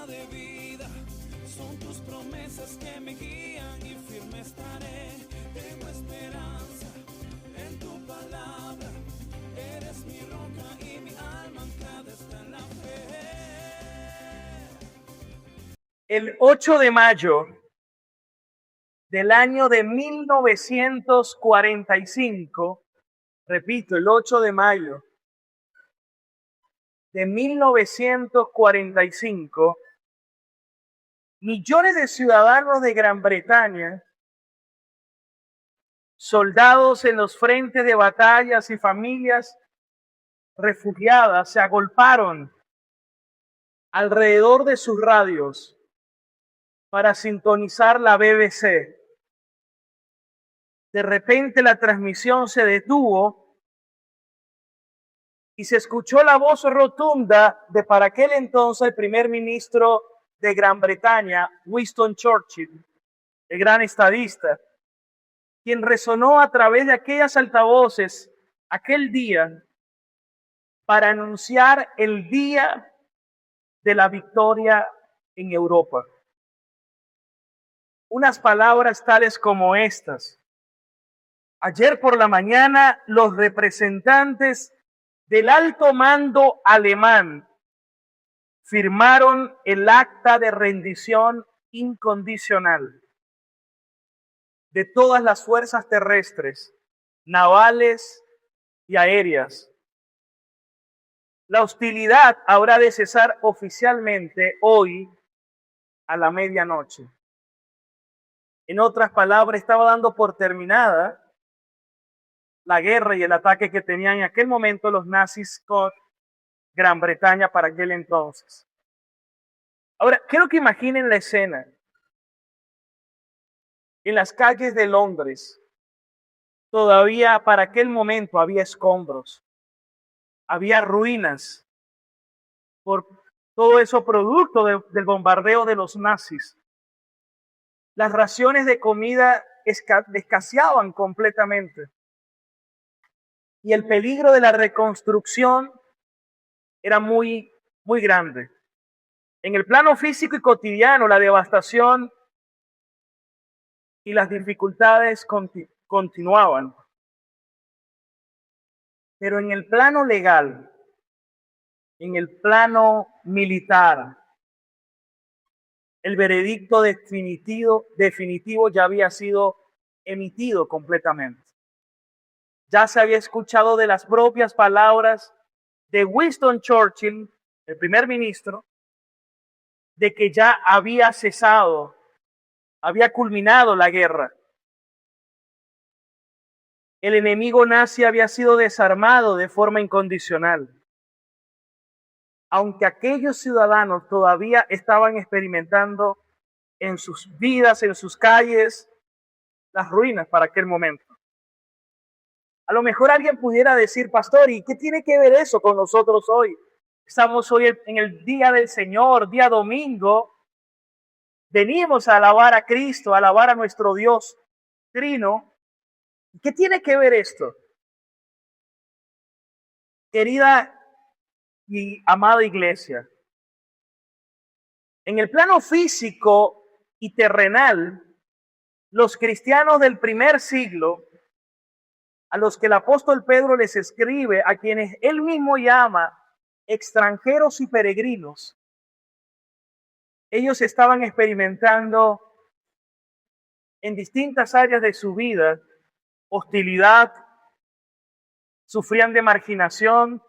palabra de vida, son tus promesas que me guían y firme estaré. Tengo esperanza en tu palabra, eres mi roca y mi alma anclada está en la fe. El 8 de mayo del año de 1945, repito, el 8 de mayo de 1945, millones de ciudadanos de Gran Bretaña, soldados en los frentes de batallas y familias refugiadas se agolparon alrededor de sus radios para sintonizar la BBC. De repente la transmisión se detuvo y se escuchó la voz rotunda de para aquel entonces el primer ministro de Gran Bretaña, Winston Churchill, el gran estadista, quien resonó a través de aquellas altavoces aquel día para anunciar el día de la victoria en Europa. Unas palabras tales como estas: ayer por la mañana los representantes del alto mando alemán firmaron el acta de rendición incondicional de todas las fuerzas terrestres, navales y aéreas. La hostilidad habrá de cesar oficialmente hoy a la medianoche. En otras palabras, estaba dando por terminada la guerra y el ataque que tenían en aquel momento los nazis con Gran Bretaña para aquel entonces. Ahora, quiero que imaginen la escena. En las calles de Londres, todavía para aquel momento había escombros, había ruinas por todo eso producto del bombardeo de los nazis. Las raciones de comida escaseaban completamente. Y el peligro de la reconstrucción era muy grande. En el plano físico y cotidiano, la devastación y las dificultades continuaban. Pero en el plano legal, en el plano militar, el veredicto definitivo ya había sido emitido completamente. Ya se había escuchado de las propias palabras de Winston Churchill, el primer ministro, de que ya había cesado, había culminado la guerra. El enemigo nazi había sido desarmado de forma incondicional. Aunque aquellos ciudadanos todavía estaban experimentando en sus vidas, en sus calles, las ruinas para aquel momento. A lo mejor alguien pudiera decir: pastor, ¿y qué tiene que ver eso con nosotros hoy? Estamos hoy en el día del Señor, día domingo. Venimos a alabar a Cristo, a alabar a nuestro Dios Trino. ¿Qué tiene que ver esto? Querida y amada iglesia, en el plano físico y terrenal, los cristianos del primer siglo, a los que el apóstol Pedro les escribe, a quienes él mismo llama extranjeros y peregrinos, ellos estaban experimentando en distintas áreas de su vida hostilidad, sufrían de marginación,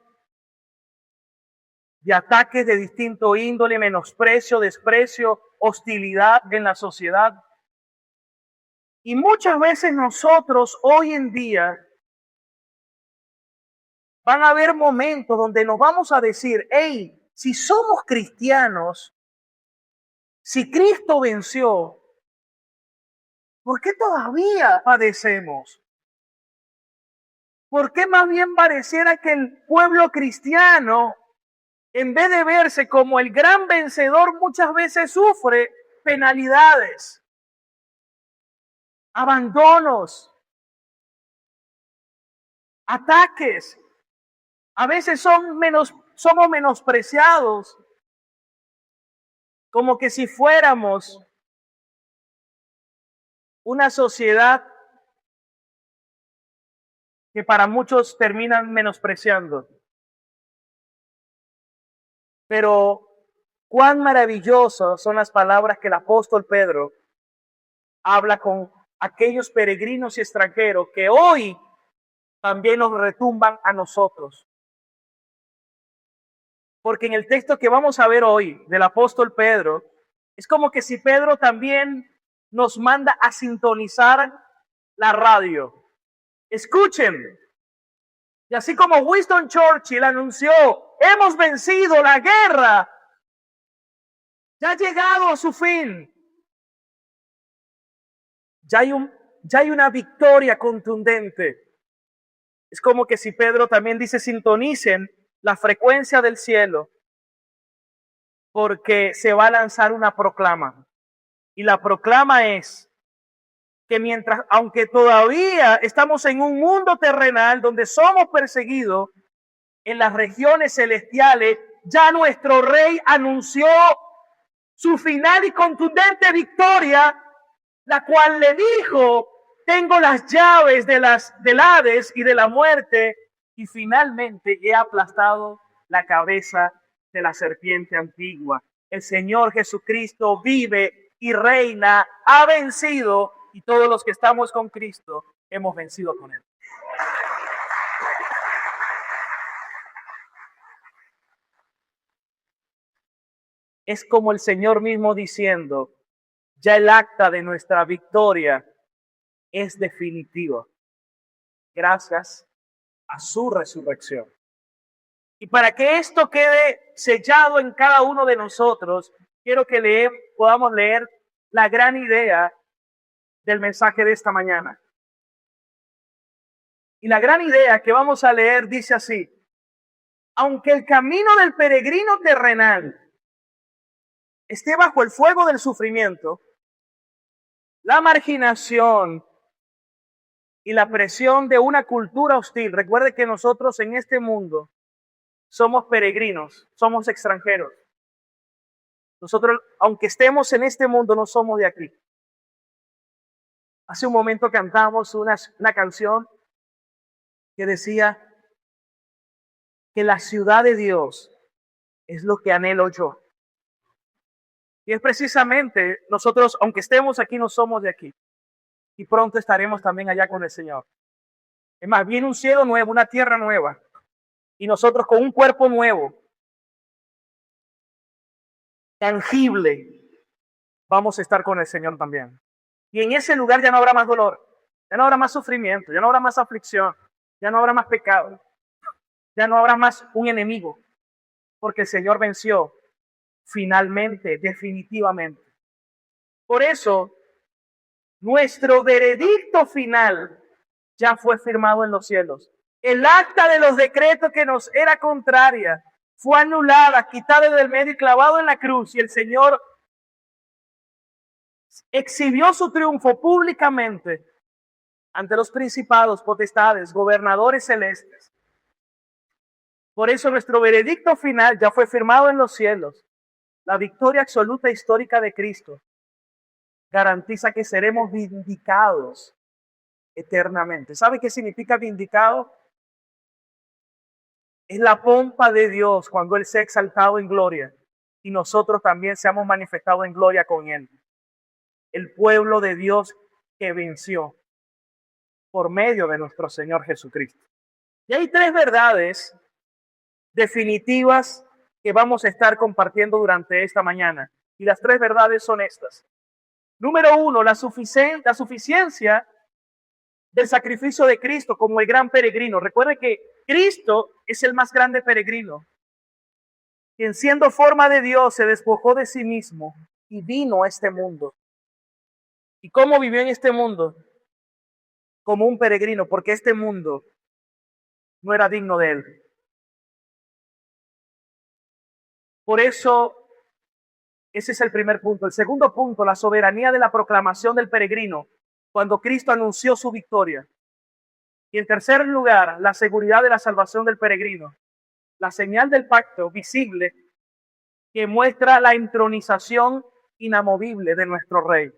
de ataques de distinto índole, menosprecio, desprecio, hostilidad en la sociedad. Y muchas veces nosotros hoy en día van a haber momentos donde nos vamos a decir: hey, si somos cristianos, si Cristo venció, ¿por qué todavía padecemos? ¿Por qué más bien pareciera que el pueblo cristiano, en vez de verse como el gran vencedor, muchas veces sufre penalidades, abandonos, ataques? A veces somos menospreciados. como que si fuéramos una sociedad que para muchos terminan menospreciando. Pero cuán maravillosas son las palabras que el apóstol Pedro habla con aquellos peregrinos y extranjeros que hoy también nos retumban a nosotros. Porque en el texto que vamos a ver hoy del apóstol Pedro, es como que si Pedro también nos manda a sintonizar la radio. Escuchen. Y así como Winston Churchill anunció, hemos vencido la guerra, ya ha llegado a su fin. Ya hay una victoria contundente. Es como que si Pedro también dice, sintonicen la frecuencia del cielo, porque se va a lanzar una proclama. Y la proclama es que mientras, aunque todavía estamos en un mundo terrenal donde somos perseguidos, en las regiones celestiales, ya nuestro rey anunció su final y contundente victoria, la cual le dijo, tengo las llaves del Hades y de la muerte, y finalmente he aplastado la cabeza de la serpiente antigua. El Señor Jesucristo vive y reina, ha vencido, y todos los que estamos con Cristo hemos vencido con Él. Es como el Señor mismo diciendo, ya el acta de nuestra victoria es definitivo, gracias a su resurrección. Y para que esto quede sellado en cada uno de nosotros, quiero que podamos leer la gran idea del mensaje de esta mañana. Y la gran idea que vamos a leer dice así, aunque el camino del peregrino terrenal esté bajo el fuego del sufrimiento, la marginación y la presión de una cultura hostil. Recuerde que nosotros en este mundo somos peregrinos, somos extranjeros. Nosotros, aunque estemos en este mundo, no somos de aquí. Hace un momento cantamos una canción que decía que la ciudad de Dios es lo que anhelo yo. Y es precisamente nosotros, aunque estemos aquí, no somos de aquí. Y pronto estaremos también allá con el Señor. Es más, viene un cielo nuevo, una tierra nueva. Y nosotros con un cuerpo nuevo, tangible, vamos a estar con el Señor también. Y en ese lugar ya no habrá más dolor, ya no habrá más sufrimiento, ya no habrá más aflicción, ya no habrá más pecado, ya no habrá más un enemigo, porque el Señor venció finalmente, definitivamente. Por eso, nuestro veredicto final ya fue firmado en los cielos. El acta de los decretos que nos era contraria fue anulada, quitada del medio y clavado en la cruz. Y el Señor exhibió su triunfo públicamente ante los principados, potestades, gobernadores celestes. Por eso nuestro veredicto final ya fue firmado en los cielos. La victoria absoluta e histórica de Cristo garantiza que seremos vindicados eternamente. ¿Sabe qué significa vindicado? Es la pompa de Dios cuando Él se ha exaltado en gloria y nosotros también seamos manifestados en gloria con Él. El pueblo de Dios que venció por medio de nuestro Señor Jesucristo. Y hay tres verdades definitivas que vamos a estar compartiendo durante esta mañana. Y las tres verdades son estas. Número uno, la suficiencia del sacrificio de Cristo como el gran peregrino. Recuerde que Cristo es el más grande peregrino, quien siendo forma de Dios se despojó de sí mismo y vino a este mundo. ¿Y cómo vivió en este mundo? Como un peregrino, porque este mundo no era digno de Él. Por eso, ese es el primer punto. El segundo punto, la soberanía de la proclamación del peregrino, cuando Cristo anunció su victoria. Y en tercer lugar, la seguridad de la salvación del peregrino, la señal del pacto visible que muestra la entronización inamovible de nuestro Rey.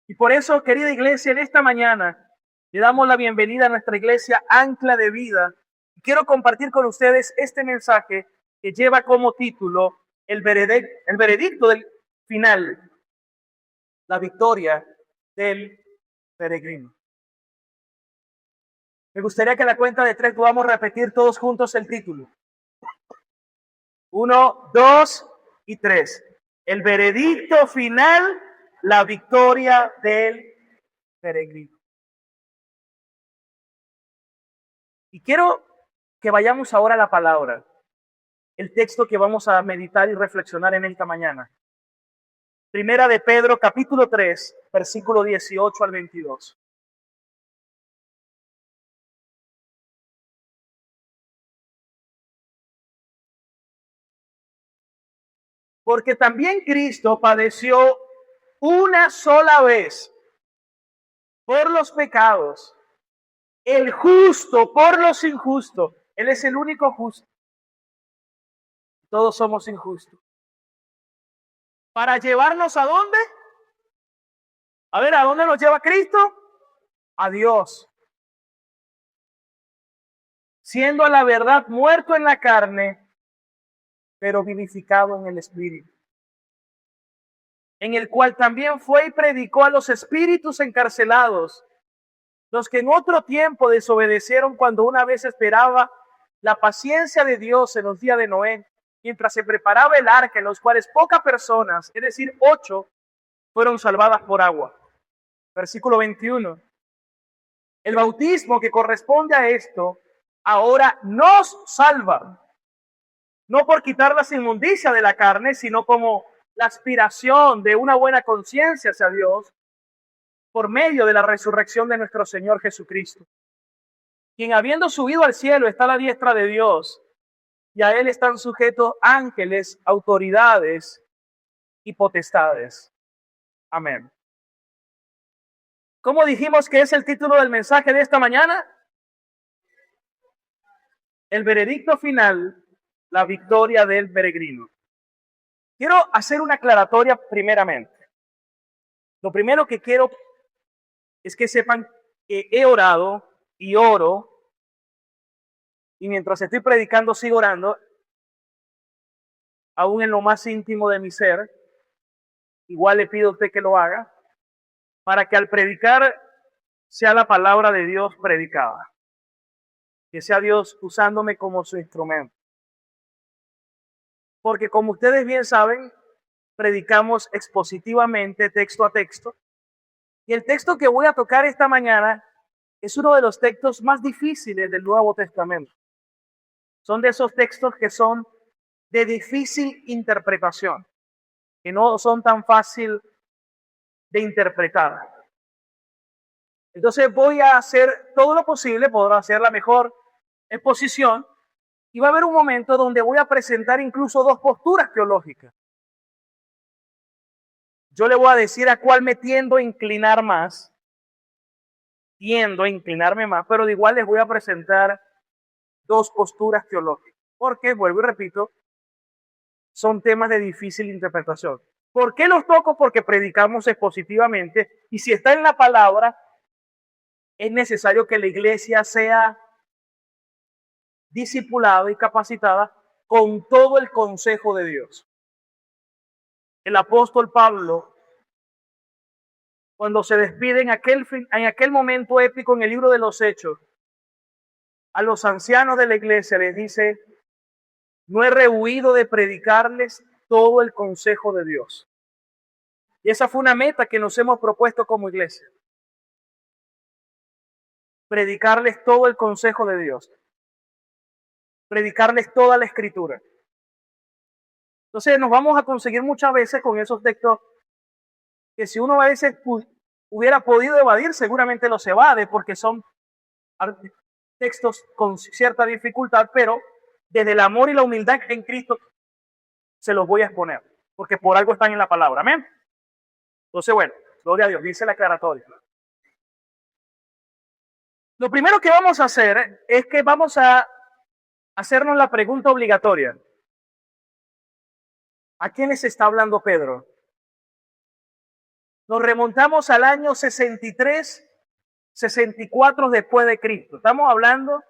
Y por eso, querida iglesia, en esta mañana le damos la bienvenida a nuestra iglesia Ancla de Vida. Quiero compartir con ustedes este mensaje que lleva como título el veredicto del final, la victoria del peregrino. Me gustaría que a la cuenta de 3 podamos repetir todos juntos el título. 1, 2 y 3. El veredicto final, la victoria del peregrino. Y quiero que vayamos ahora a la palabra, el texto que vamos a meditar y reflexionar en esta mañana. Primera de Pedro, capítulo 3, versículo 18 al 22. Porque también Cristo padeció una sola vez por los pecados, el justo por los injustos. Él es el único justo. Todos somos injustos. ¿Para llevarnos a dónde? A ver, ¿a dónde nos lleva Cristo? A Dios. Siendo a la verdad muerto en la carne, pero vivificado en el Espíritu. En el cual también fue y predicó a los espíritus encarcelados, los que en otro tiempo desobedecieron cuando una vez esperaba la paciencia de Dios en los días de Noé, mientras se preparaba el arca, en los cuales pocas personas, es decir, 8, fueron salvadas por agua. Versículo 21. El bautismo que corresponde a esto, ahora nos salva, no por quitar las inmundicias de la carne, sino como la aspiración de una buena conciencia hacia Dios, por medio de la resurrección de nuestro Señor Jesucristo, quien habiendo subido al cielo está a la diestra de Dios, y a Él están sujetos ángeles, autoridades y potestades. Amén. ¿Cómo dijimos que es el título del mensaje de esta mañana? El veredicto final, la victoria del peregrino. Quiero hacer una aclaratoria primeramente. Lo primero que quiero es que sepan que he orado y oro, y mientras estoy predicando sigo orando, aún en lo más íntimo de mi ser. Igual le pido a usted que lo haga, para que al predicar sea la palabra de Dios predicada, que sea Dios usándome como su instrumento. Porque como ustedes bien saben, predicamos expositivamente, texto a texto, y el texto que voy a tocar esta mañana es uno de los textos más difíciles del Nuevo Testamento. Son de esos textos que son de difícil interpretación, que no son tan fácil de interpretar. Entonces voy a hacer todo lo posible, podrá hacer la mejor exposición, y va a haber un momento donde voy a presentar incluso 2 posturas teológicas. Yo le voy a decir a cuál me tiendo a inclinar más, pero de igual les voy a presentar 2 posturas teológicas, porque, vuelvo y repito, son temas de difícil interpretación. ¿Por qué los toco? Porque predicamos expositivamente, y si está en la palabra, es necesario que la iglesia sea discipulada y capacitada con todo el consejo de Dios. El apóstol Pablo, cuando se despide en aquel momento épico en el libro de los Hechos, a los ancianos de la iglesia les dice: no he rehuido de predicarles todo el consejo de Dios. Y esa fue una meta que nos hemos propuesto como iglesia. Predicarles todo el consejo de Dios. Predicarles toda la escritura. Entonces nos vamos a conseguir muchas veces con esos textos que si uno a veces hubiera podido evadir, seguramente los evade, porque son textos con cierta dificultad, pero desde el amor y la humildad en Cristo se los voy a exponer, porque por algo están en la palabra. Amén. Entonces, bueno, gloria a Dios, dice la aclaratoria. Lo primero que vamos a hacer es que vamos a hacernos la pregunta obligatoria. ¿A quiénes está hablando Pedro? Nos remontamos al año 63, 64 después de Cristo. Estamos hablando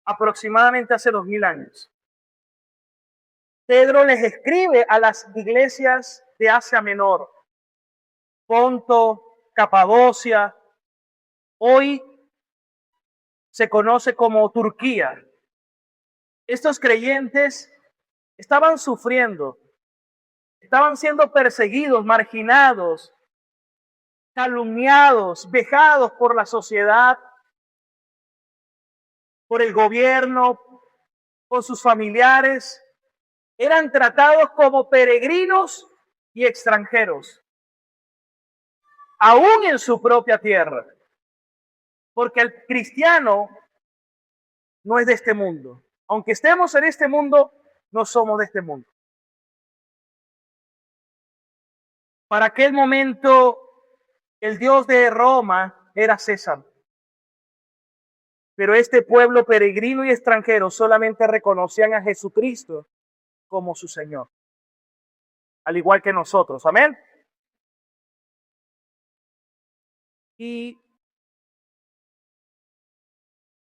aproximadamente hace 2000 años. Pedro les escribe a las iglesias de Asia Menor, Ponto, Capadocia, hoy se conoce como Turquía. Estos creyentes estaban sufriendo, estaban siendo perseguidos, marginados, calumniados, vejados por la sociedad, por el gobierno, por sus familiares. Eran tratados como peregrinos y extranjeros, aún en su propia tierra, porque el cristiano no es de este mundo. Aunque estemos en este mundo, no somos de este mundo. Para aquel momento, el dios de Roma era César. Pero este pueblo peregrino y extranjero solamente reconocían a Jesucristo como su Señor. Al igual que nosotros. Amén. Y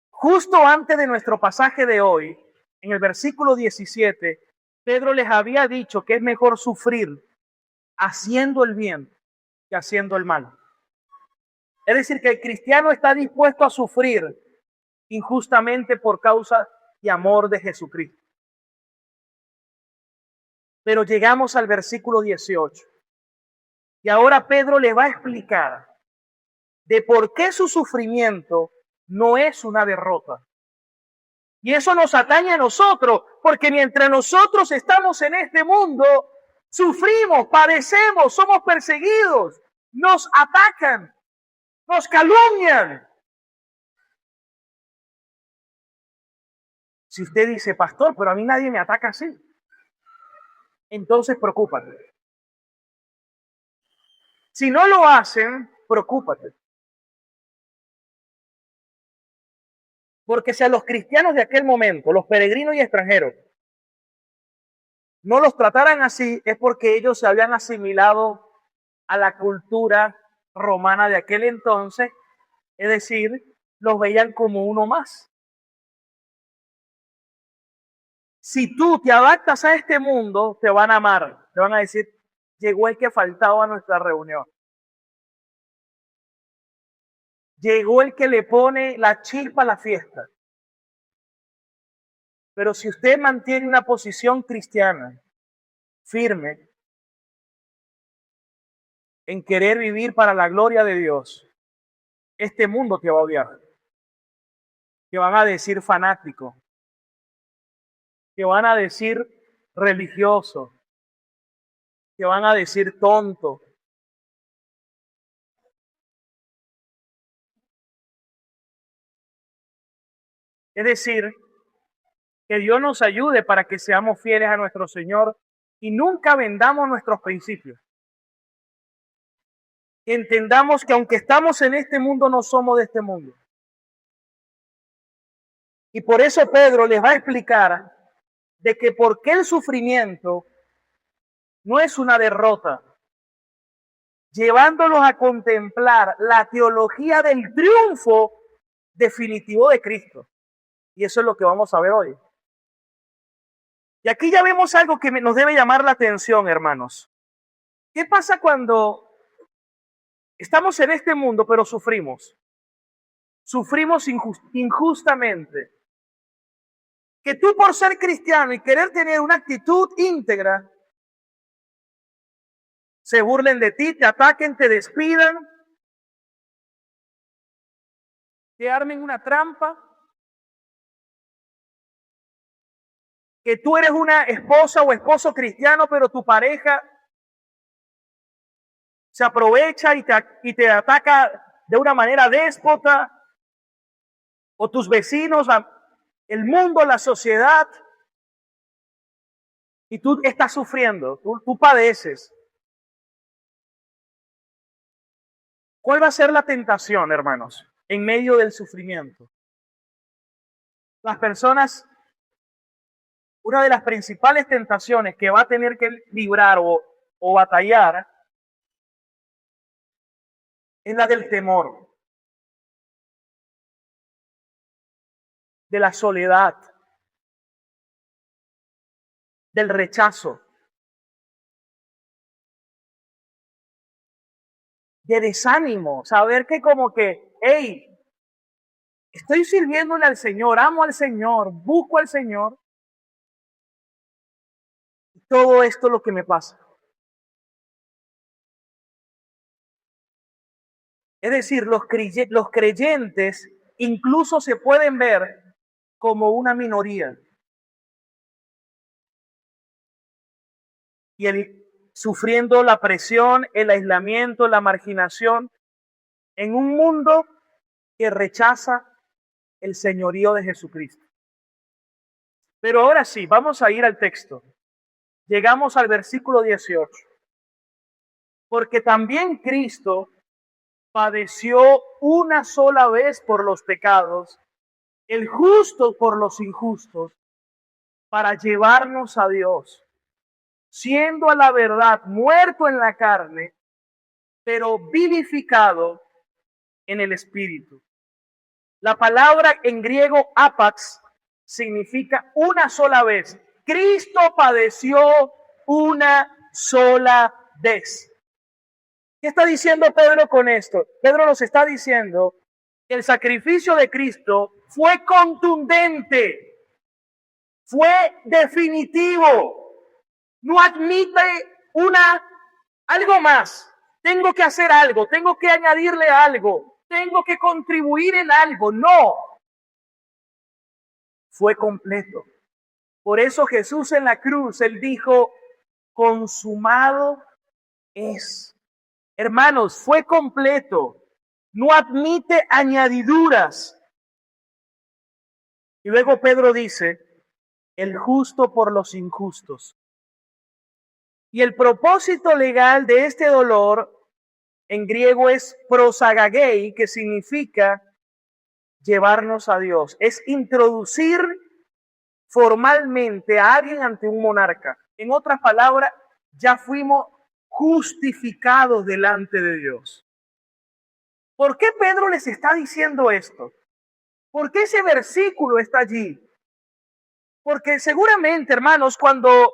justo antes de nuestro pasaje de hoy, en el versículo 17, Pedro les había dicho que es mejor sufrir haciendo el bien que haciendo el mal. Es decir, que el cristiano está dispuesto a sufrir injustamente por causa y amor de Jesucristo. Pero llegamos al versículo 18. Y ahora Pedro le va a explicar de por qué su sufrimiento no es una derrota. Y eso nos atañe a nosotros, porque mientras nosotros estamos en este mundo, sufrimos, padecemos, somos perseguidos, nos atacan, nos calumnian. Si usted dice, pastor, pero a mí nadie me ataca así, entonces preocúpate. Si no lo hacen, preocúpate. Porque si a los cristianos de aquel momento, los peregrinos y extranjeros, no los trataran así, es porque ellos se habían asimilado a la cultura romana de aquel entonces, es decir, los veían como uno más. Si tú te adaptas a este mundo, te van a amar, te van a decir, llegó el que faltaba a nuestra reunión. Llegó el que le pone la chispa a la fiesta. Pero si usted mantiene una posición cristiana firme en querer vivir para la gloria de Dios, este mundo te va a odiar. Te van a decir fanático. Te van a decir religioso. Te van a decir tonto. Es decir, que Dios nos ayude para que seamos fieles a nuestro Señor y nunca vendamos nuestros principios. Y entendamos que aunque estamos en este mundo, no somos de este mundo. Y por eso Pedro les va a explicar de que por qué el sufrimiento no es una derrota, llevándolos a contemplar la teología del triunfo definitivo de Cristo. Y eso es lo que vamos a ver hoy. Y aquí ya vemos algo que nos debe llamar la atención, hermanos. ¿Qué pasa cuando estamos en este mundo, pero sufrimos? Sufrimos injustamente. Que tú por ser cristiano y querer tener una actitud íntegra, se burlen de ti, te ataquen, te despidan, te armen una trampa, que tú eres una esposa o esposo cristiano, pero tu pareja se aprovecha y te ataca de una manera déspota, o tus vecinos, el mundo, la sociedad, y tú estás sufriendo, tú padeces. ¿Cuál va a ser la tentación, hermanos, en medio del sufrimiento? Las personas una de las principales tentaciones que va a tener que librar o batallar es la del temor, de la soledad, del rechazo, de desánimo, saber que como que, hey, estoy sirviéndole al Señor, amo al Señor, busco al Señor, y todo esto es lo que me pasa. Es decir, los creyentes incluso se pueden ver como una minoría. Y sufriendo la presión, el aislamiento, la marginación, en un mundo que rechaza el señorío de Jesucristo. Pero ahora sí, vamos a ir al texto. Llegamos al versículo 18. Porque también Cristo padeció una sola vez por los pecados, el justo por los injustos, para llevarnos a Dios, siendo a la verdad muerto en la carne, pero vivificado en el Espíritu. La palabra en griego apax significa una sola vez. Cristo padeció una sola vez. ¿Qué está diciendo Pedro con esto? Pedro nos está diciendo que el sacrificio de Cristo fue contundente, fue definitivo, no admite algo más. Tengo que hacer algo, tengo que añadirle algo, tengo que contribuir en algo. No, fue completo. Por eso Jesús en la cruz, él dijo, consumado es. Hermanos, fue completo, no admite añadiduras. Y luego Pedro dice, el justo por los injustos. Y el propósito legal de este dolor en griego es prosagagei, que significa llevarnos a Dios. Es introducir formalmente a alguien ante un monarca. En otras palabras, ya fuimos justificados delante de Dios. ¿Por qué Pedro les está diciendo esto? ¿Por qué ese versículo está allí? Porque seguramente, hermanos, cuando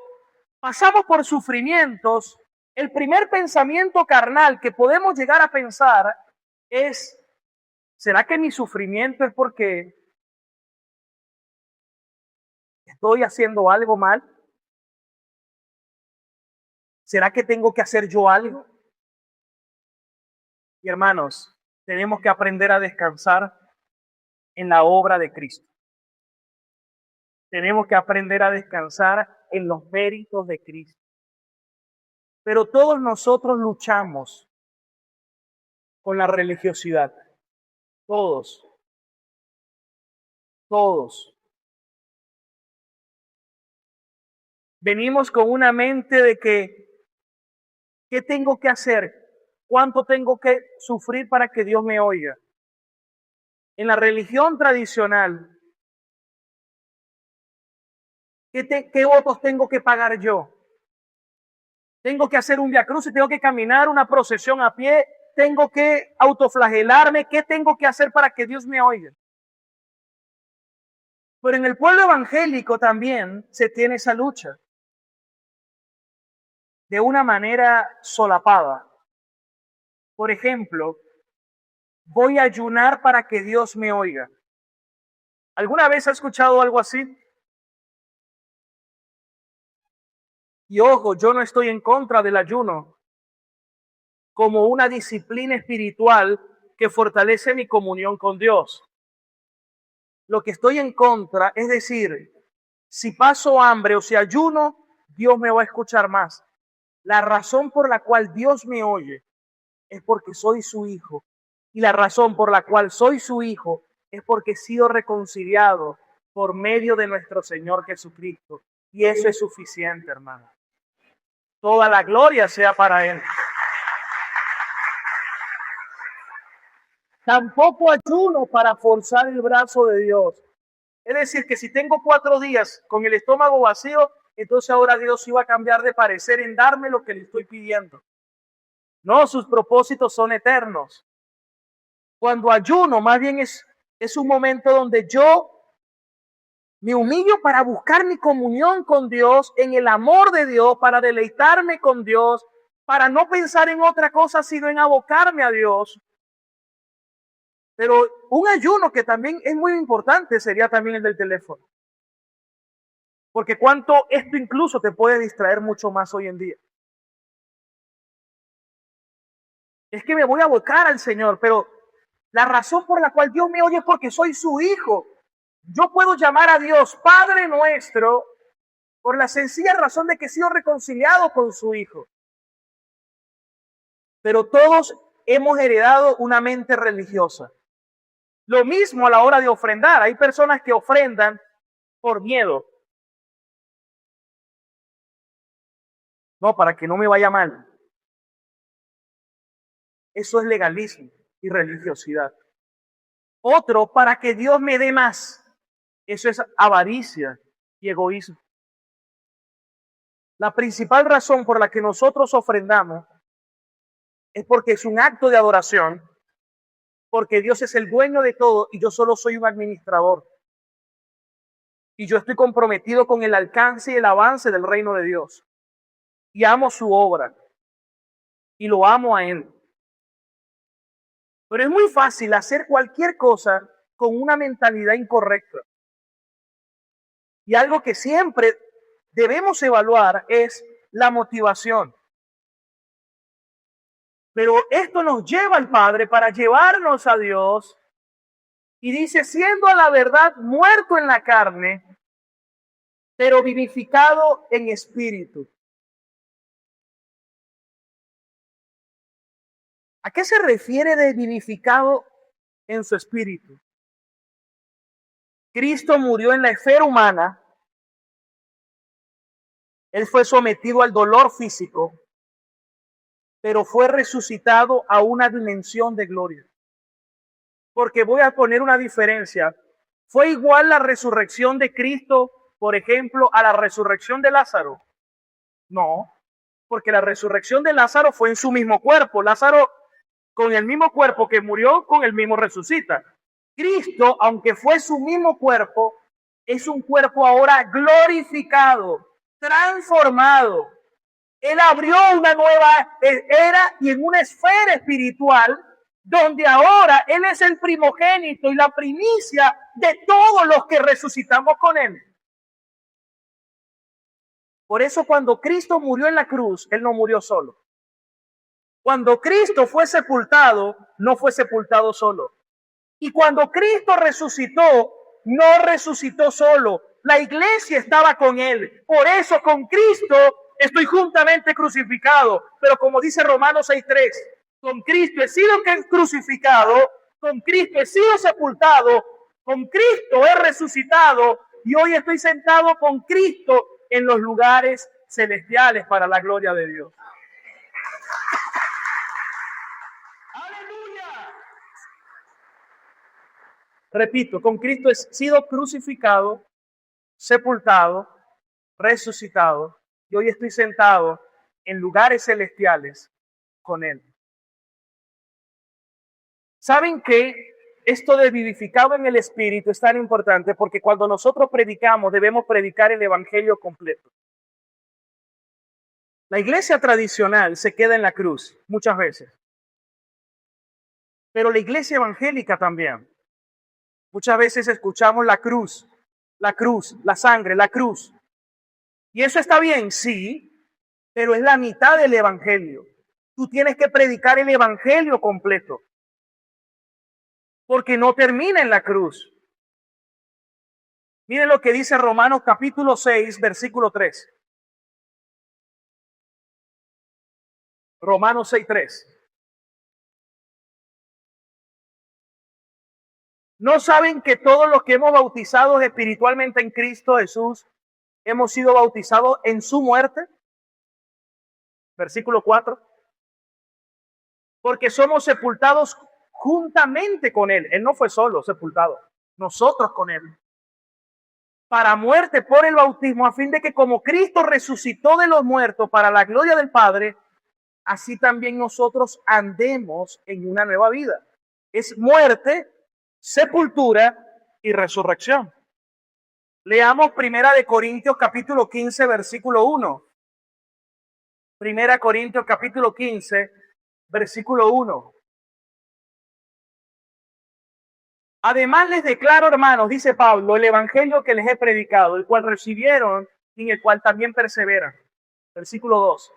pasamos por sufrimientos, el primer pensamiento carnal que podemos llegar a pensar es, ¿será que mi sufrimiento es porque estoy haciendo algo mal? ¿Será que tengo que hacer yo algo? Y hermanos, tenemos que aprender a descansar en la obra de Cristo. Tenemos que aprender a descansar en los méritos de Cristo. Pero todos nosotros luchamos con la religiosidad. Todos. Venimos con una mente de que, ¿qué tengo que hacer? ¿Cuánto tengo que sufrir para que Dios me oiga? En la religión tradicional, ¿qué votos tengo que pagar yo? Tengo que hacer un viacrucis, tengo que caminar una procesión a pie, tengo que autoflagelarme, ¿qué tengo que hacer para que Dios me oiga? Pero en el pueblo evangélico también se tiene esa lucha de una manera solapada. Por ejemplo, voy a ayunar para que Dios me oiga. ¿Alguna vez ha escuchado algo así? Y ojo, yo no estoy en contra del ayuno como una disciplina espiritual que fortalece mi comunión con Dios. Lo que estoy en contra es decir, si paso hambre o si ayuno, Dios me va a escuchar más. La razón por la cual Dios me oye es porque soy su hijo. Y la razón por la cual soy su hijo es porque he sido reconciliado por medio de nuestro Señor Jesucristo. Y eso es suficiente, hermano. Toda la gloria sea para Él. Tampoco ayuno para forzar el brazo de Dios. Es decir, que si tengo 4 días con el estómago vacío, entonces ahora Dios iba a cambiar de parecer en darme lo que le estoy pidiendo. No, sus propósitos son eternos. Cuando ayuno, más bien es un momento donde yo me humillo para buscar mi comunión con Dios, en el amor de Dios, para deleitarme con Dios, para no pensar en otra cosa sino en abocarme a Dios. Pero un ayuno que también es muy importante sería también el del teléfono. Porque esto incluso te puede distraer mucho más hoy en día. Es que me voy a abocar al Señor, pero la razón por la cual Dios me oye es porque soy su hijo. Yo puedo llamar a Dios Padre nuestro por la sencilla razón de que he sido reconciliado con su hijo. Pero todos hemos heredado una mente religiosa. Lo mismo a la hora de ofrendar. Hay personas que ofrendan por miedo. No, para que no me vaya mal. Eso es legalismo y religiosidad. Otro, para que Dios me dé más. Eso es avaricia y egoísmo. La principal razón por la que nosotros ofrendamos es porque es un acto de adoración, porque Dios es el dueño de todo y yo solo soy un administrador. Y yo estoy comprometido con el alcance y el avance del reino de Dios. Y amo su obra. Y lo amo a Él. Pero es muy fácil hacer cualquier cosa con una mentalidad incorrecta. Y algo que siempre debemos evaluar es la motivación. Pero esto nos lleva al Padre para llevarnos a Dios. Y dice, siendo a la verdad muerto en la carne, pero vivificado en espíritu. ¿A qué se refiere de vivificado en su espíritu? Cristo murió en la esfera humana. Él fue sometido al dolor físico, pero fue resucitado a una dimensión de gloria. Porque voy a poner una diferencia. ¿Fue igual la resurrección de Cristo, por ejemplo, a la resurrección de Lázaro? No, porque la resurrección de Lázaro fue en su mismo cuerpo. Lázaro, con el mismo cuerpo que murió, con el mismo resucita. Cristo, aunque fue su mismo cuerpo, es un cuerpo ahora glorificado, transformado. Él abrió una nueva era y en una esfera espiritual donde ahora Él es el primogénito y la primicia de todos los que resucitamos con Él. Por eso cuando Cristo murió en la cruz, Él no murió solo. Cuando Cristo fue sepultado, no fue sepultado solo. Y cuando Cristo resucitó, no resucitó solo. La iglesia estaba con Él. Por eso con Cristo estoy juntamente crucificado. Pero como dice Romanos 6:3, con Cristo he sido crucificado, con Cristo he sido sepultado, con Cristo he resucitado y hoy estoy sentado con Cristo en los lugares celestiales para la gloria de Dios. ¡Aleluya! Repito, con Cristo he sido crucificado, sepultado, resucitado y hoy estoy sentado en lugares celestiales con Él. ¿Saben qué? Esto de vivificado en el Espíritu es tan importante porque cuando nosotros predicamos debemos predicar el Evangelio completo. La iglesia tradicional se queda en la cruz muchas veces, pero la iglesia evangélica también. Muchas veces escuchamos la cruz, la sangre, la cruz. Y eso está bien, sí, pero es la mitad del Evangelio. Tú tienes que predicar el Evangelio completo. Porque no termina en la cruz. Miren lo que dice Romanos capítulo 6, versículo 3. Romanos 6:3. ¿No saben que todos los que hemos bautizado espiritualmente en Cristo Jesús hemos sido bautizados en su muerte? Versículo 4. Porque somos sepultados juntamente con Él. Él no fue solo sepultado, nosotros con Él. para muerte por el bautismo, a fin de que como Cristo resucitó de los muertos para la gloria del Padre, así también nosotros andemos en una nueva vida. Es muerte, sepultura y resurrección. Leamos 1 Corintios capítulo 15, versículo 1. 1 Corintios capítulo 15, versículo 1. Además les declaro, hermanos, dice Pablo, el evangelio que les he predicado, el cual recibieron y en el cual también perseveran. Versículo 2.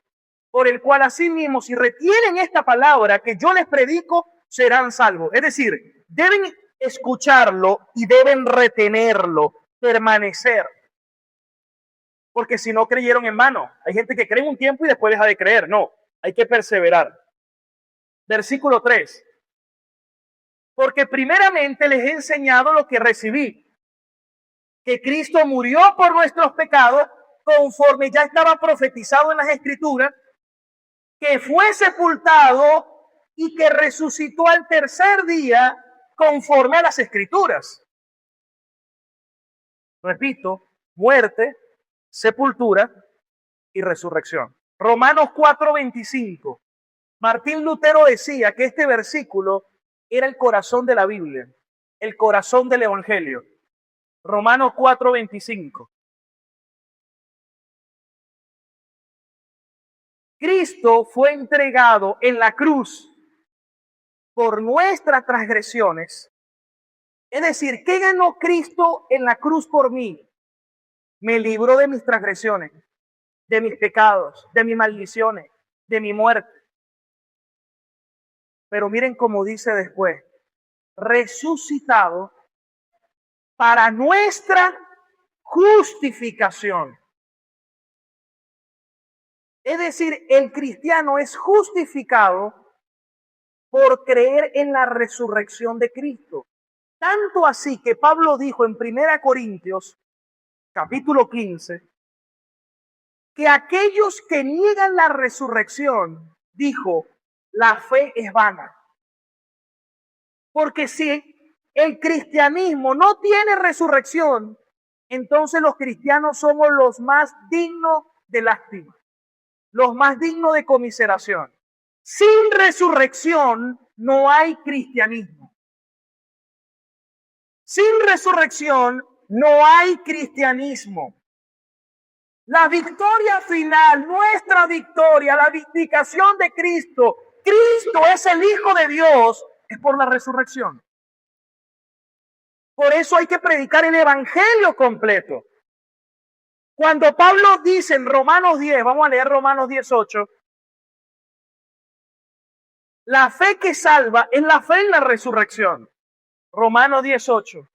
Por el cual asimismo, si retienen esta palabra que yo les predico, serán salvos. Es decir, deben escucharlo y deben retenerlo, permanecer. Porque si no creyeron en vano. Hay gente que cree un tiempo y después deja de creer. No, hay que perseverar. Versículo 3. Porque primeramente les he enseñado lo que recibí, que Cristo murió por nuestros pecados, conforme ya estaba profetizado en las Escrituras, que fue sepultado y que resucitó al tercer día, conforme a las Escrituras. Repito, muerte, sepultura y resurrección. Romanos 4:25. Martín Lutero decía que este versículo era el corazón de la Biblia, el corazón del Evangelio. Romanos 4:25. Cristo fue entregado en la cruz por nuestras transgresiones. Es decir, ¿qué ganó Cristo en la cruz por mí? Me libró de mis transgresiones, de mis pecados, de mis maldiciones, de mi muerte. Pero miren cómo dice después, resucitado para nuestra justificación. Es decir, el cristiano es justificado por creer en la resurrección de Cristo. Tanto así que Pablo dijo en 1 Corintios, capítulo 15, que aquellos que niegan la resurrección, dijo, la fe es vana. Porque si el cristianismo no tiene resurrección, entonces los cristianos somos los más dignos de lástima, los más dignos de conmiseración. Sin resurrección no hay cristianismo. Sin resurrección no hay cristianismo. La victoria final, nuestra victoria, la vindicación de Cristo, Cristo es el Hijo de Dios, es por la resurrección. Por eso hay que predicar el evangelio completo. Cuando Pablo dice en Romanos 10, vamos a leer Romanos 18, la fe que salva es la fe en la resurrección. Romanos 18.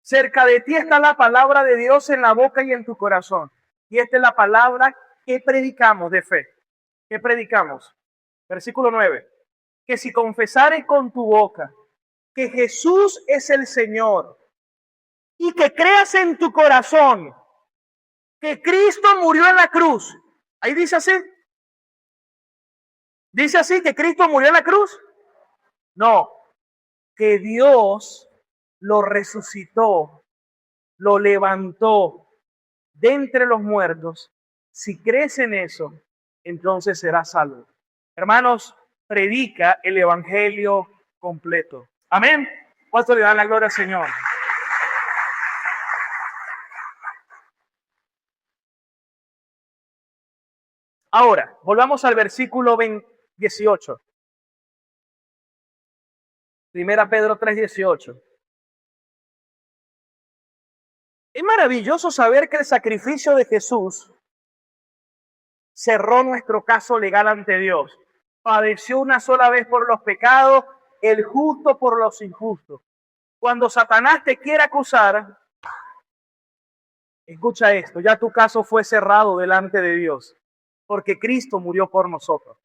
Cerca de ti está la palabra de Dios en la boca y en tu corazón. Y esta es la palabra que predicamos de fe. ¿Qué predicamos? Versículo 9. Que si confesares con tu boca que Jesús es el Señor y que creas en tu corazón que Cristo murió en la cruz. Ahí dice así. ¿Dice así que Cristo murió en la cruz? No. Que Dios lo resucitó, lo levantó de entre los muertos. Si crees en eso, entonces serás salvo. Hermanos, predica el evangelio completo. Amén. ¿Cuánto le dan la gloria al Señor? Ahora, volvamos al versículo 18. Primera Pedro 3:18. Es maravilloso saber que el sacrificio de Jesús cerró nuestro caso legal ante Dios. Padeció una sola vez por los pecados, el justo por los injustos. Cuando Satanás te quiere acusar, escucha esto, ya tu caso fue cerrado delante de Dios, porque Cristo murió por nosotros.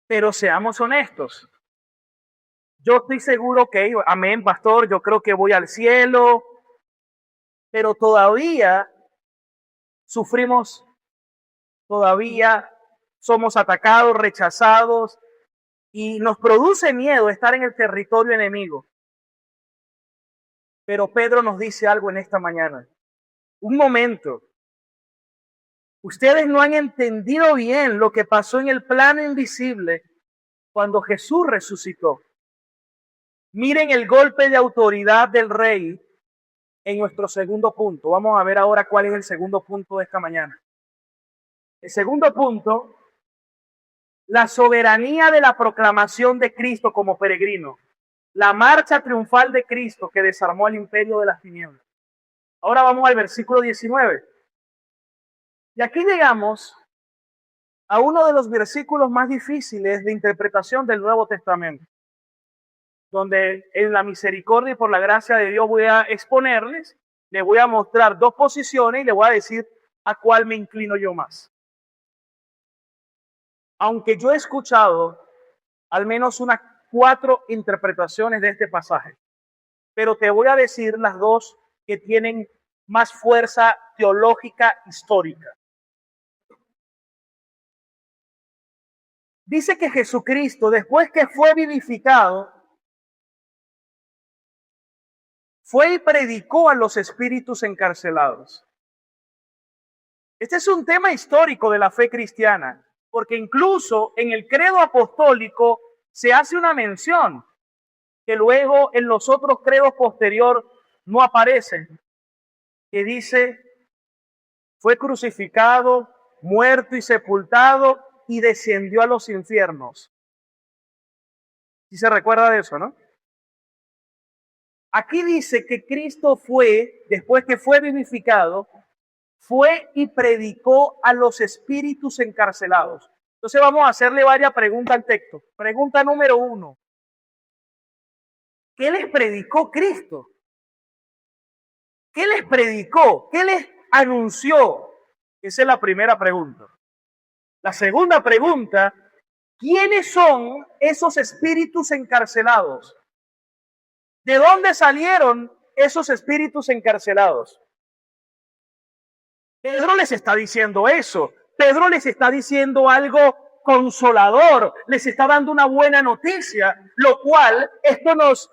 Pero seamos honestos. Yo estoy seguro que, amén, pastor, yo creo que voy al cielo, pero todavía sufrimos, todavía somos atacados, rechazados y nos produce miedo estar en el territorio enemigo. Pero Pedro nos dice algo en esta mañana. Un momento. Ustedes no han entendido bien lo que pasó en el plano invisible cuando Jesús resucitó. Miren el golpe de autoridad del Rey en nuestro segundo punto. Vamos a ver ahora cuál es el segundo punto de esta mañana. El segundo punto, la soberanía de la proclamación de Cristo como peregrino. La marcha triunfal de Cristo que desarmó el imperio de las tinieblas. Ahora vamos al versículo 19. Y aquí llegamos a uno de los versículos más difíciles de interpretación del Nuevo Testamento, donde en la misericordia y por la gracia de Dios voy a exponerles, les voy a mostrar dos posiciones y les voy a decir a cuál me inclino yo más. Aunque yo he escuchado al menos unas 4 interpretaciones de este pasaje, pero te voy a decir las dos que tienen más fuerza teológica histórica. Dice que Jesucristo, después que fue vivificado, fue y predicó a los espíritus encarcelados. Este es un tema histórico de la fe cristiana, porque incluso en el credo apostólico se hace una mención que luego en los otros credos posteriores no aparece, que dice, fue crucificado, muerto y sepultado y descendió a los infiernos. ¿Sí se recuerda de eso, no? Aquí dice que Cristo fue, después que fue vivificado, fue y predicó a los espíritus encarcelados. Entonces vamos a hacerle varias preguntas al texto. Pregunta número 1. ¿Qué les predicó Cristo? ¿Qué les predicó? ¿Qué les anunció? Esa es la primera pregunta. La segunda pregunta, ¿quiénes son esos espíritus encarcelados? ¿De dónde salieron esos espíritus encarcelados? Pedro les está diciendo eso. Pedro les está diciendo algo consolador. Les está dando una buena noticia, lo cual esto nos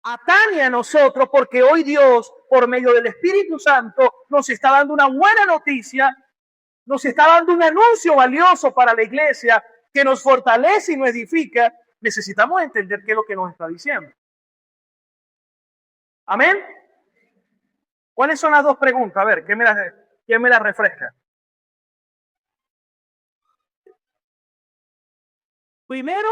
atañe a nosotros porque hoy Dios, por medio del Espíritu Santo, nos está dando una buena noticia, nos está dando un anuncio valioso para la iglesia que nos fortalece y nos edifica. Necesitamos entender qué es lo que nos está diciendo. Amén. ¿Cuáles son las dos preguntas? A ver, ¿quién me las refresca? Primero,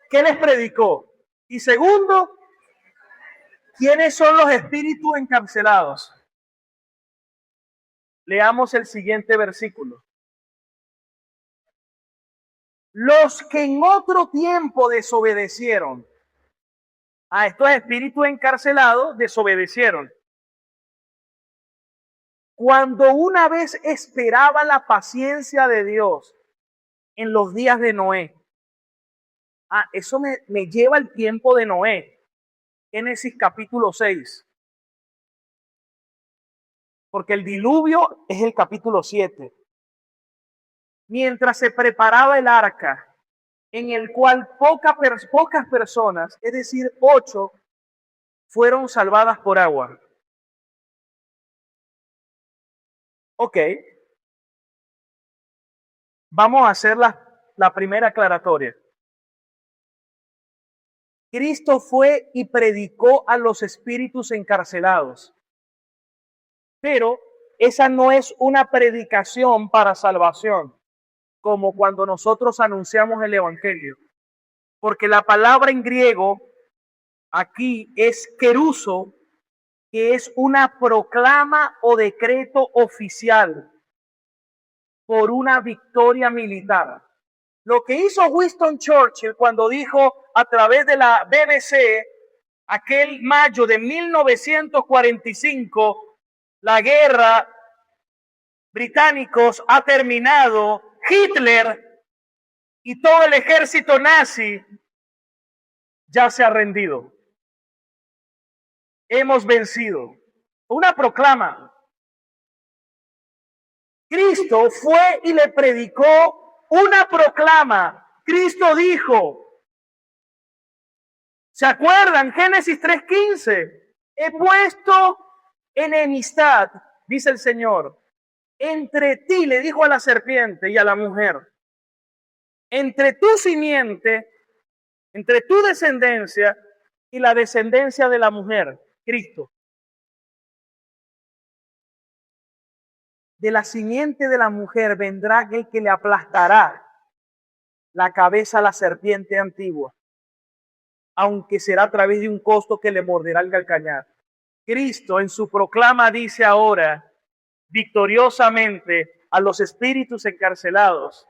¿qué les predicó? Y segundo, ¿quiénes son los espíritus encarcelados? Leamos el siguiente versículo. Los que en otro tiempo desobedecieron. Estos espíritus encarcelados desobedecieron. Cuando una vez esperaba la paciencia de Dios en los días de Noé. Eso me lleva al tiempo de Noé. Génesis capítulo 6. Porque el diluvio es el capítulo 7. Mientras se preparaba el arca, en el cual pocas personas, es decir, 8, fueron salvadas por agua. Ok. Vamos a hacer la primera aclaratoria. Cristo fue y predicó a los espíritus encarcelados. Pero esa no es una predicación para salvación, como cuando nosotros anunciamos el evangelio. Porque la palabra en griego aquí es keruso, que es una proclama o decreto oficial por una victoria militar. Lo que hizo Winston Churchill cuando dijo a través de la BBC, aquel mayo de 1945, la guerra británicos ha terminado, Hitler y todo el ejército nazi ya se ha rendido. Hemos vencido. Una proclama. Cristo fue y le predicó una proclama. Cristo dijo, ¿se acuerdan? Génesis 3:15. He puesto enemistad, dice el Señor, entre ti, le dijo a la serpiente y a la mujer, entre tu simiente, entre tu descendencia y la descendencia de la mujer, Cristo. De la simiente de la mujer vendrá aquel que le aplastará la cabeza a la serpiente antigua, aunque será a través de un costo que le morderá el calcañar. Cristo en su proclama dice ahora victoriosamente a los espíritus encarcelados: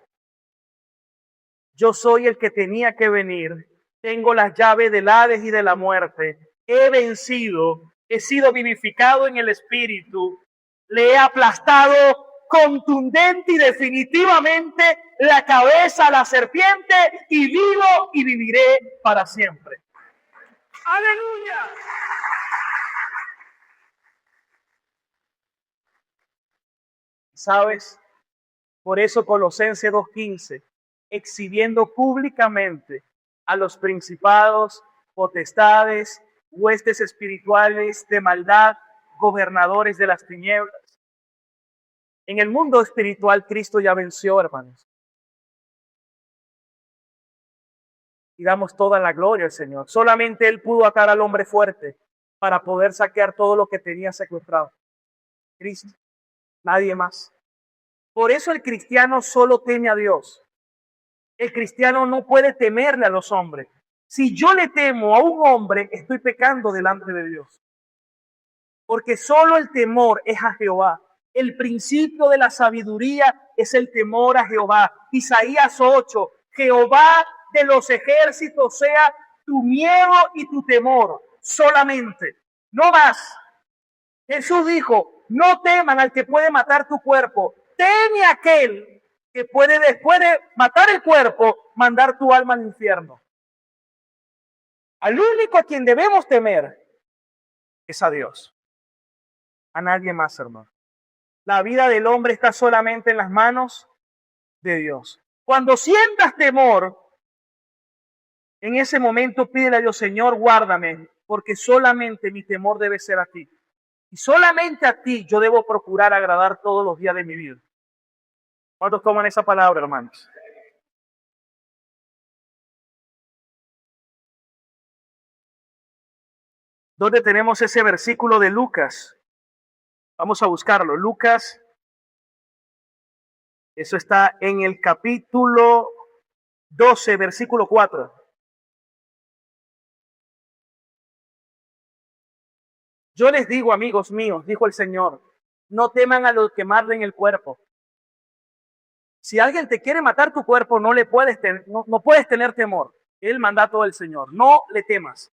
yo soy el que tenía que venir, tengo las llaves del Hades y de la muerte, he vencido, he sido vivificado en el espíritu, le he aplastado contundente y definitivamente la cabeza a la serpiente y vivo y viviré para siempre. ¡Aleluya! ¿Sabes? Por eso Colosenses 2:15, exhibiendo públicamente a los principados, potestades, huestes espirituales de maldad, gobernadores de las tinieblas. En el mundo espiritual Cristo ya venció, hermanos. Y damos toda la gloria al Señor. Solamente Él pudo atar al hombre fuerte para poder saquear todo lo que tenía secuestrado. Cristo, nadie más. Por eso el cristiano solo teme a Dios. El cristiano no puede temerle a los hombres. Si yo le temo a un hombre, estoy pecando delante de Dios. Porque solo el temor es a Jehová. El principio de la sabiduría es el temor a Jehová. Isaías 8, Jehová de los ejércitos sea tu miedo y tu temor solamente, no más. Jesús dijo, no teman al que puede matar tu cuerpo, teme a aquel que puede después de matar el cuerpo, mandar tu alma al infierno. Al único a quien debemos temer es a Dios. A nadie más, hermano. La vida del hombre está solamente en las manos de Dios. Cuando sientas temor, en ese momento pídele a Dios, Señor, guárdame, porque solamente mi temor debe ser a ti. Y solamente a ti yo debo procurar agradar todos los días de mi vida. ¿Cuántos toman esa palabra, hermanos? ¿Dónde tenemos ese versículo de Lucas? Vamos a buscarlo. Lucas, eso está en el capítulo 12, versículo 4. Yo les digo, amigos míos, dijo el Señor, no teman a los que maten el cuerpo. Si alguien te quiere matar tu cuerpo, no puedes tener temor. Es el mandato del Señor. No le temas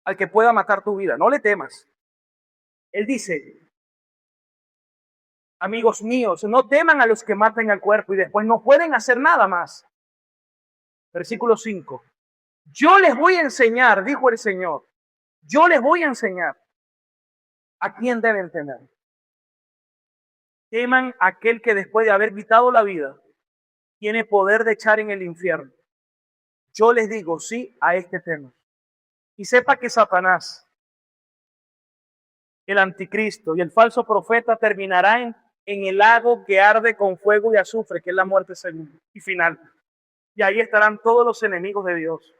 al que pueda matar tu vida. No le temas. Él dice, amigos míos, no teman a los que maten el cuerpo y después no pueden hacer nada más. Versículo 5. Yo les voy a enseñar, dijo el Señor, yo les voy a enseñar a quién deben temer. Teman a aquel que después de haber quitado la vida, tiene poder de echar en el infierno. Yo les digo sí a este tema. Y sepa que Satanás, el anticristo y el falso profeta terminarán en el lago que arde con fuego y azufre, que es la muerte segunda y final. Y ahí estarán todos los enemigos de Dios,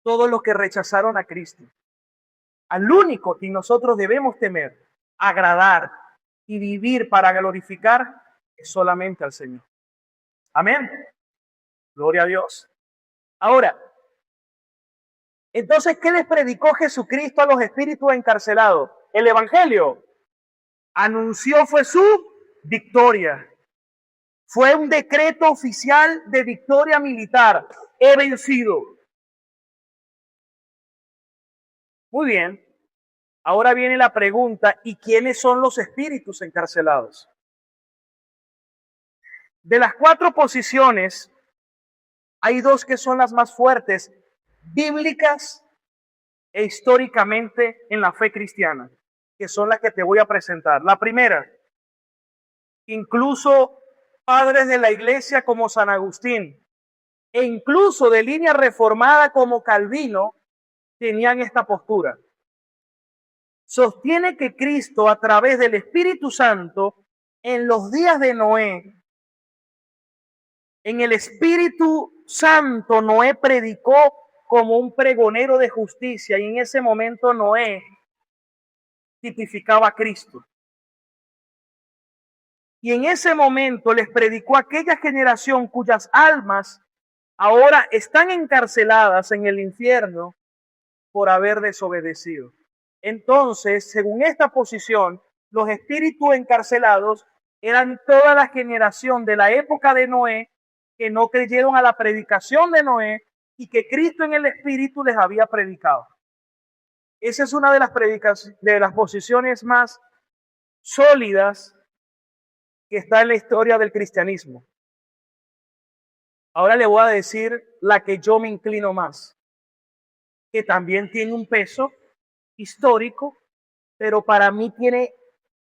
todos los que rechazaron a Cristo. Al único que nosotros debemos temer, agradar y vivir para glorificar es solamente al Señor. Amén. Gloria a Dios. Ahora, entonces, ¿qué les predicó Jesucristo a los espíritus encarcelados? El Evangelio. Anunció fue su victoria. Fue un decreto oficial de victoria militar. He vencido. Muy bien. Ahora viene la pregunta, ¿y quiénes son los espíritus encarcelados? De las 4 posiciones, hay 2 que son las más fuertes, bíblicas e históricamente en la fe cristiana, que son las que te voy a presentar. La primera, incluso padres de la iglesia como San Agustín, e incluso de línea reformada como Calvino, tenían esta postura. Sostiene que Cristo, a través del Espíritu Santo, en los días de Noé, en el Espíritu Santo, Noé predicó como un pregonero de justicia, y en ese momento Noé tipificaba a Cristo. Y en ese momento les predicó a aquella generación cuyas almas ahora están encarceladas en el infierno por haber desobedecido. Entonces, según esta posición, los espíritus encarcelados eran toda la generación de la época de Noé que no creyeron a la predicación de Noé y que Cristo en el Espíritu les había predicado. Esa es una de las posiciones más sólidas que está en la historia del cristianismo. Ahora le voy a decir la que yo me inclino más, que también tiene un peso histórico, pero para mí tiene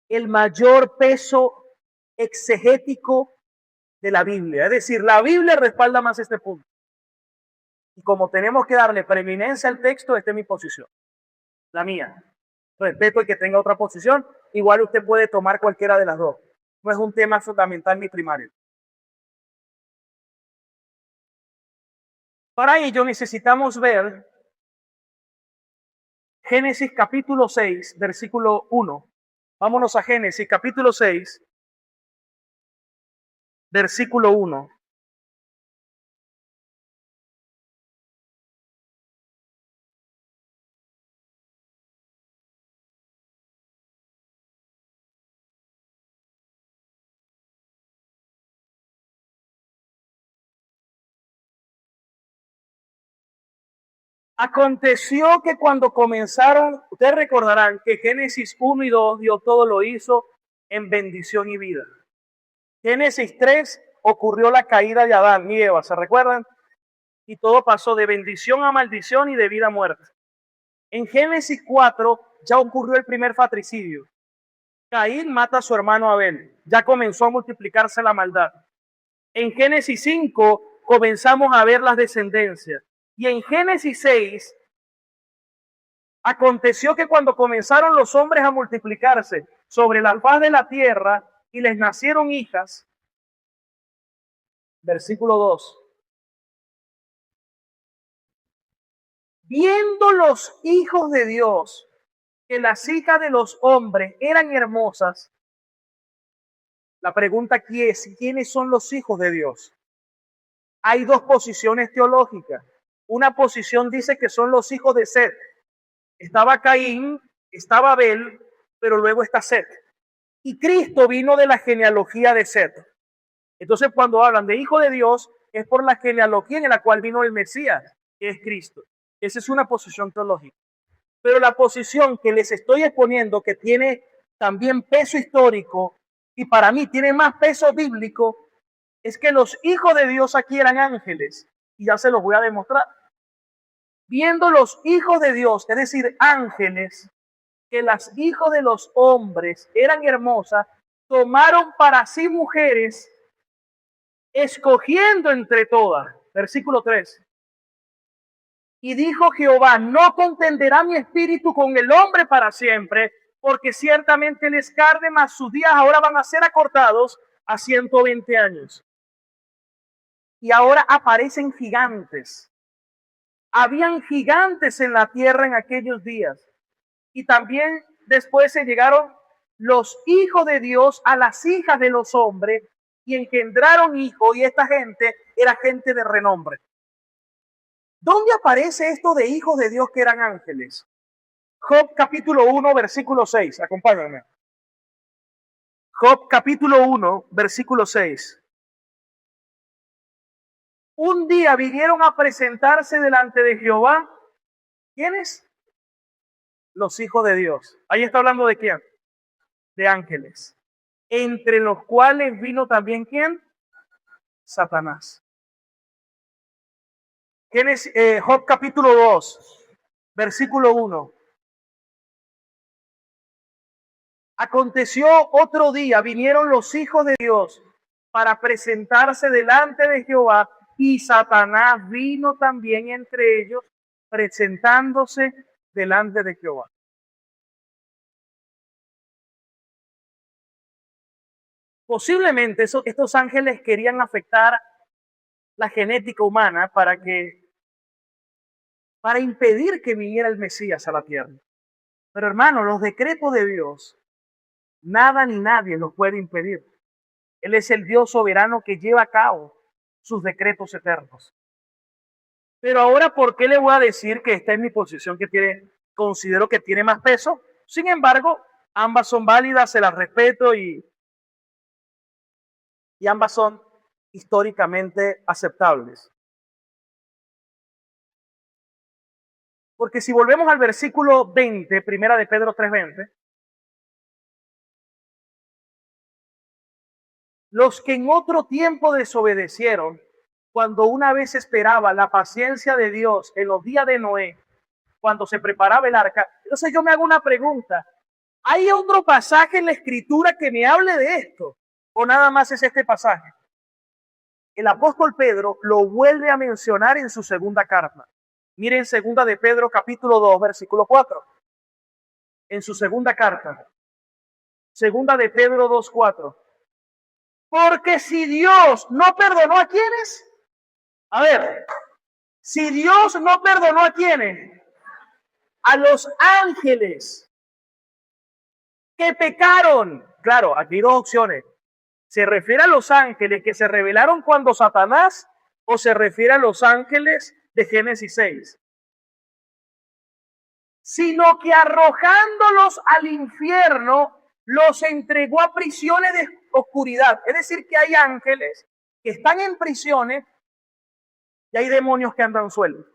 el mayor peso exegético de la Biblia. Es decir, la Biblia respalda más este punto. Y como tenemos que darle preeminencia al texto, esta es mi posición, la mía. Respeto el que tenga otra posición, igual usted puede tomar cualquiera de las dos. No es un tema fundamental ni primario. Para ello necesitamos ver Génesis capítulo 6, versículo 1. Vámonos a Génesis capítulo 6, versículo 1. Aconteció que cuando comenzaron, ustedes recordarán que Génesis 1 y 2, Dios todo lo hizo en bendición y vida. Génesis 3 ocurrió la caída de Adán y Eva, ¿se recuerdan? Y todo pasó de bendición a maldición y de vida a muerte. En Génesis 4 ya ocurrió el primer fratricidio. Caín mata a su hermano Abel. Ya comenzó a multiplicarse la maldad. En Génesis 5 comenzamos a ver las descendencias. Y en Génesis 6 aconteció que cuando comenzaron los hombres a multiplicarse sobre la faz de la tierra y les nacieron hijas, versículo 2. Viendo los hijos de Dios que las hijas de los hombres eran hermosas, la pregunta aquí es, ¿quiénes son los hijos de Dios? Hay dos posiciones teológicas. Una posición dice que son los hijos de Set. Estaba Caín, estaba Abel, pero luego está Set. Y Cristo vino de la genealogía de Set. Entonces, cuando hablan de hijo de Dios, es por la genealogía en la cual vino el Mesías, que es Cristo. Esa es una posición teológica. Pero la posición que les estoy exponiendo, que tiene también peso histórico y para mí tiene más peso bíblico, es que los hijos de Dios aquí eran ángeles. Y ya se los voy a demostrar. Viendo los hijos de Dios, es decir, ángeles, que las hijos de los hombres eran hermosas, tomaron para sí mujeres, escogiendo entre todas. Versículo 3. Y dijo Jehová, no contenderá mi espíritu con el hombre para siempre, porque ciertamente les carne, mas sus días ahora van a ser acortados a 120 años. Y ahora aparecen gigantes. Habían gigantes en la tierra en aquellos días. Y también después se llegaron los hijos de Dios a las hijas de los hombres y engendraron hijos, y esta gente era gente de renombre. ¿Dónde aparece esto de hijos de Dios que eran ángeles? Job capítulo 1, versículo 6. Acompáñenme. Job capítulo 1, versículo 6. Un día vinieron a presentarse delante de Jehová. ¿Quiénes? Los hijos de Dios. Ahí está hablando de quién? De ángeles. Entre los cuales vino también ¿quién? Satanás. Job capítulo 2, versículo 1. Aconteció otro día, vinieron los hijos de Dios para presentarse delante de Jehová, y Satanás vino también entre ellos, presentándose delante de Jehová. Posiblemente estos ángeles querían afectar la genética humana para impedir que viniera el Mesías a la tierra. Pero hermano, los decretos de Dios, nada ni nadie los puede impedir. Él es el Dios soberano que lleva a cabo sus decretos eternos. Pero ahora, ¿por qué le voy a decir que esta es mi posición considero que tiene más peso? Sin embargo, ambas son válidas, se las respeto y ambas son históricamente aceptables. Porque si volvemos al versículo 20, primera de Pedro 3:20, los que en otro tiempo desobedecieron, cuando una vez esperaba la paciencia de Dios en los días de Noé, cuando se preparaba el arca. Entonces yo me hago una pregunta, ¿hay otro pasaje en la Escritura que me hable de esto? ¿O nada más es este pasaje? El apóstol Pedro lo vuelve a mencionar en su segunda carta. Miren segunda de Pedro capítulo 2, versículo 4. En su segunda carta. Segunda de Pedro 2, 4. Porque si Dios no perdonó a quienes, a ver, si Dios no perdonó a quienes, a los ángeles que pecaron. Claro, aquí dos opciones. ¿Se refiere a los ángeles que se rebelaron cuando Satanás o se refiere a los ángeles de Génesis 6? Sino que arrojándolos al infierno, los entregó a prisiones de oscuridad. Es decir, que hay ángeles que están en prisiones y hay demonios que andan sueltos.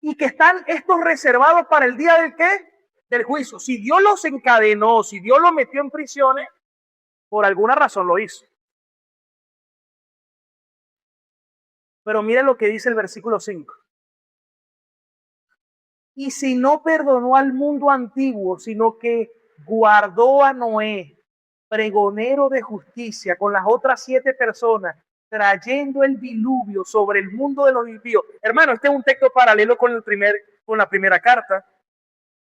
Y que están estos reservados para el día del ¿qué? Del juicio. Si Dios los encadenó, si Dios los metió en prisiones, por alguna razón lo hizo. Pero mire lo que dice el versículo 5. Y si no perdonó al mundo antiguo, sino que guardó a Noé, pregonero de justicia, con las otras 7 personas, trayendo el diluvio sobre el mundo de los impíos. Hermano, este es un texto paralelo con la primera carta.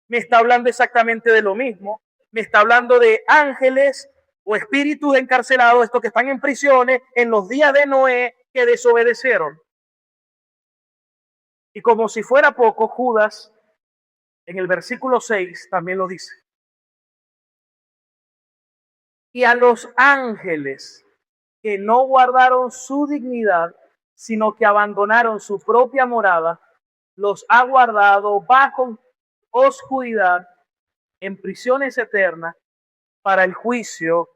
Me está hablando exactamente de lo mismo. Me está hablando de ángeles o espíritus encarcelados, estos que están en prisiones en los días de Noé, que desobedecieron. Y como si fuera poco, Judas en el versículo 6 también lo dice. Y a los ángeles que no guardaron su dignidad, sino que abandonaron su propia morada, los ha guardado bajo oscuridad en prisiones eternas para el juicio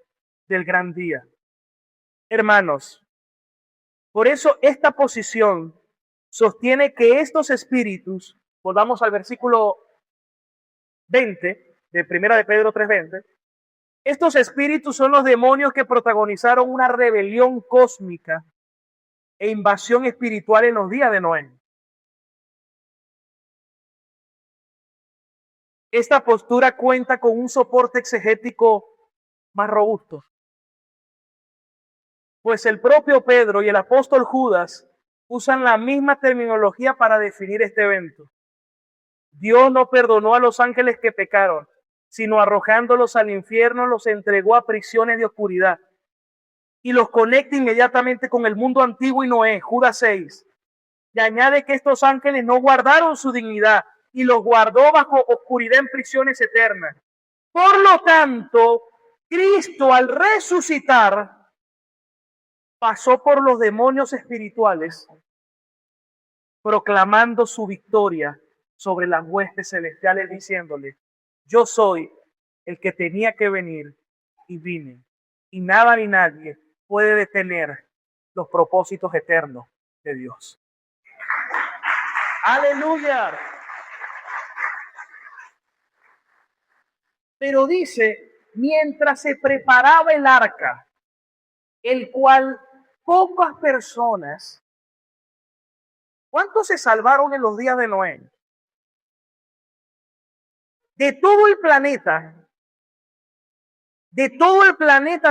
del gran día. Hermanos, por eso esta posición sostiene que estos espíritus, volvamos al versículo 20 de primera de Pedro 3:20, estos espíritus son los demonios que protagonizaron una rebelión cósmica e invasión espiritual en los días de Noé. Esta postura cuenta con un soporte exegético más robusto, pues el propio Pedro y el apóstol Judas usan la misma terminología para definir este evento. Dios no perdonó a los ángeles que pecaron, sino arrojándolos al infierno los entregó a prisiones de oscuridad. Y los conecta inmediatamente con el mundo antiguo y Noé, Judas 6. Y añade que estos ángeles no guardaron su dignidad y los guardó bajo oscuridad en prisiones eternas. Por lo tanto, Cristo al resucitar pasó por los demonios espirituales, proclamando su victoria sobre las huestes celestiales, diciéndole: yo soy el que tenía que venir y vine, y nada ni nadie puede detener los propósitos eternos de Dios. ¡Aleluya! Pero dice, mientras se preparaba el arca, el cual pocas personas, ¿cuántos se salvaron en los días de Noé? de todo el planeta,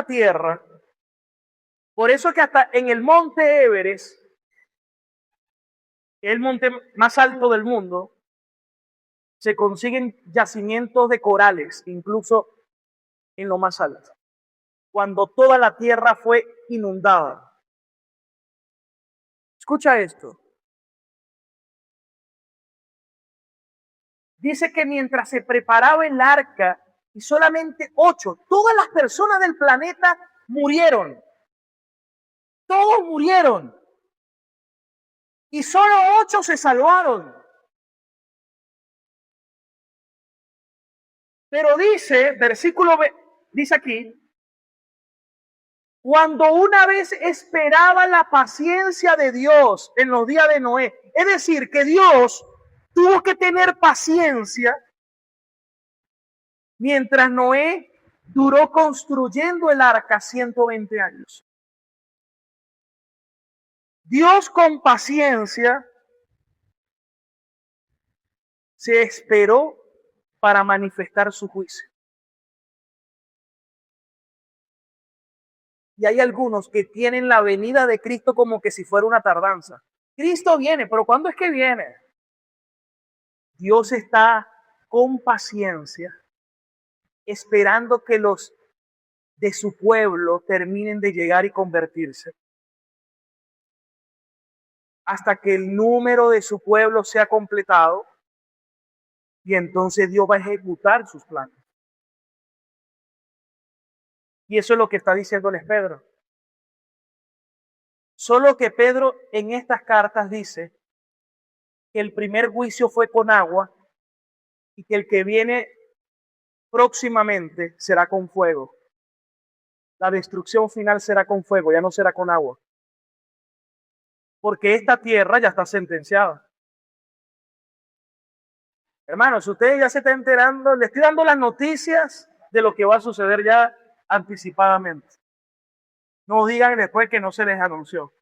Tierra. Por eso es que hasta en el monte Everest, el monte más alto del mundo, se consiguen yacimientos de corales, incluso en lo más alto, cuando toda la tierra fue inundada. Escucha esto. Dice que mientras se preparaba el arca, y solamente 8, todas las personas del planeta murieron. Todos murieron. Y solo 8 se salvaron. Pero dice, dice aquí, cuando una vez esperaba la paciencia de Dios en los días de Noé, es decir, que Dios tuvo que tener paciencia mientras Noé duró construyendo el arca 120 años. Dios con paciencia se esperó para manifestar su juicio. Y hay algunos que tienen la venida de Cristo como que si fuera una tardanza. Cristo viene, pero ¿cuándo es que viene? Dios está con paciencia esperando que los de su pueblo terminen de llegar y convertirse, hasta que el número de su pueblo sea completado, y entonces Dios va a ejecutar sus planes. Y eso es lo que está diciéndoles Pedro. Solo que Pedro en estas cartas dice que el primer juicio fue con agua y que el que viene próximamente será con fuego. La destrucción final será con fuego, ya no será con agua. Porque esta tierra ya está sentenciada. Hermanos, ustedes ya se están enterando, les estoy dando las noticias de lo que va a suceder ya anticipadamente. No digan después que no se les anunció.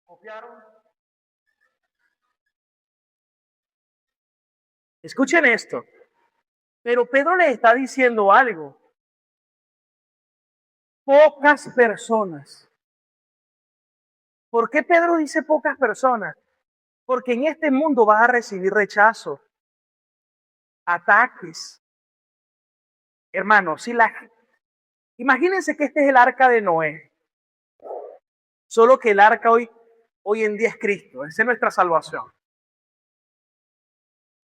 ¿Copiaron? Escuchen esto. Pero Pedro les está diciendo algo. Pocas personas. ¿Por qué Pedro dice pocas personas? Porque en este mundo vas a recibir rechazo, ataques. Hermanos, imagínense que este es el arca de Noé. Solo que el arca hoy en día es Cristo, esa es nuestra salvación.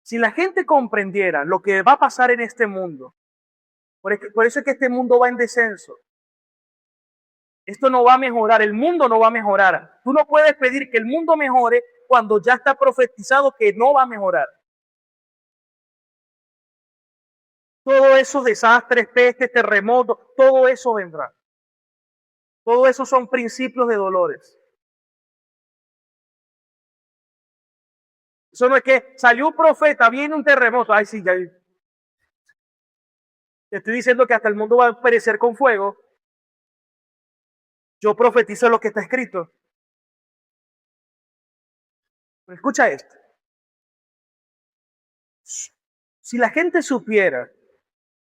Si la gente comprendiera lo que va a pasar en este mundo, por eso es que este mundo va en descenso. Esto no va a mejorar, el mundo no va a mejorar. Tú no puedes pedir que el mundo mejore cuando ya está profetizado que no va a mejorar. Todos esos desastres, pestes, terremotos, todo eso vendrá. Todo eso son principios de dolores. Eso no es que salió un profeta, viene un terremoto. Ay, sí, ya. Te estoy diciendo que hasta el mundo va a perecer con fuego. Yo profetizo lo que está escrito. Pero escucha esto. Si la gente supiera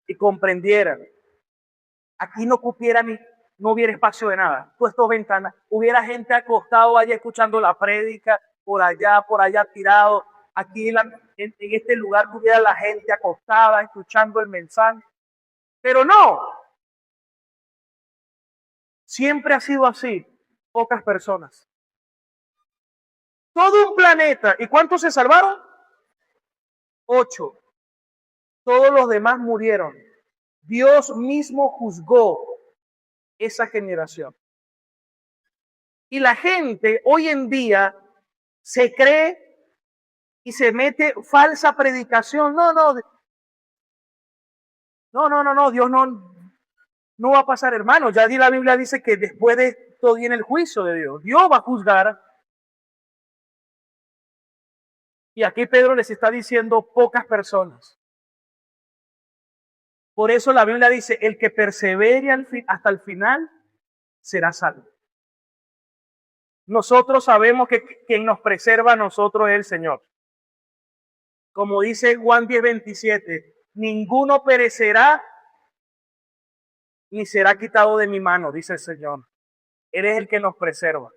y comprendiera, aquí no hubiera espacio de nada. Todas estas ventanas, hubiera gente acostado allá escuchando la prédica, por allá tirado. Aquí en este lugar tuviera la gente acostada escuchando el mensaje. Pero no. Siempre ha sido así. Pocas personas. Todo un planeta. ¿Y cuántos se salvaron? 8. Todos los demás murieron. Dios mismo juzgó esa generación. Y la gente hoy en día se cree y se mete falsa predicación. No, Dios no va a pasar, hermano. Ya la Biblia dice que después de esto viene el juicio de Dios. Dios va a juzgar. Y aquí Pedro les está diciendo pocas personas. Por eso la Biblia dice, el que persevere hasta el final será salvo. Nosotros sabemos que quien nos preserva a nosotros es el Señor. Como dice Juan 10:27, ninguno perecerá ni será quitado de mi mano, dice el Señor. Eres el que nos preserva.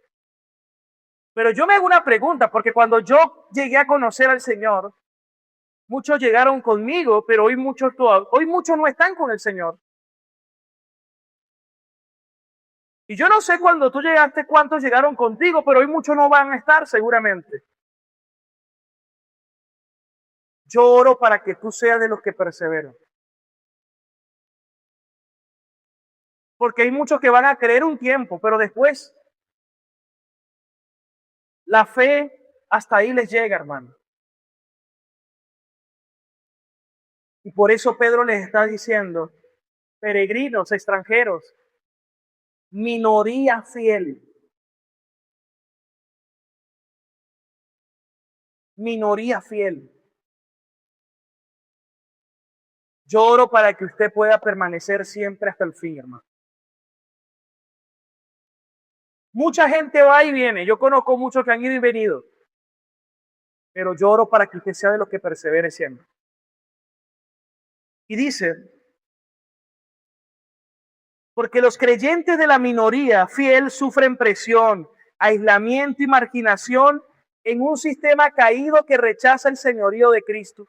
Pero yo me hago una pregunta, porque cuando yo llegué a conocer al Señor, muchos llegaron conmigo, pero hoy muchos no están con el Señor. Y yo no sé cuando tú llegaste cuántos llegaron contigo, pero hoy muchos no van a estar seguramente. Yo oro para que tú seas de los que perseveran. Porque hay muchos que van a creer un tiempo, pero después la fe hasta ahí les llega, hermano. Y por eso Pedro les está diciendo, peregrinos, extranjeros, minoría fiel. Minoría fiel. Yo oro para que usted pueda permanecer siempre hasta el fin, hermano. Mucha gente va y viene. Yo conozco muchos que han ido y venido. Pero yo oro para que usted sea de los que persevere siempre. Y dice, porque los creyentes de la minoría fiel sufren presión, aislamiento y marginación en un sistema caído que rechaza el señorío de Cristo.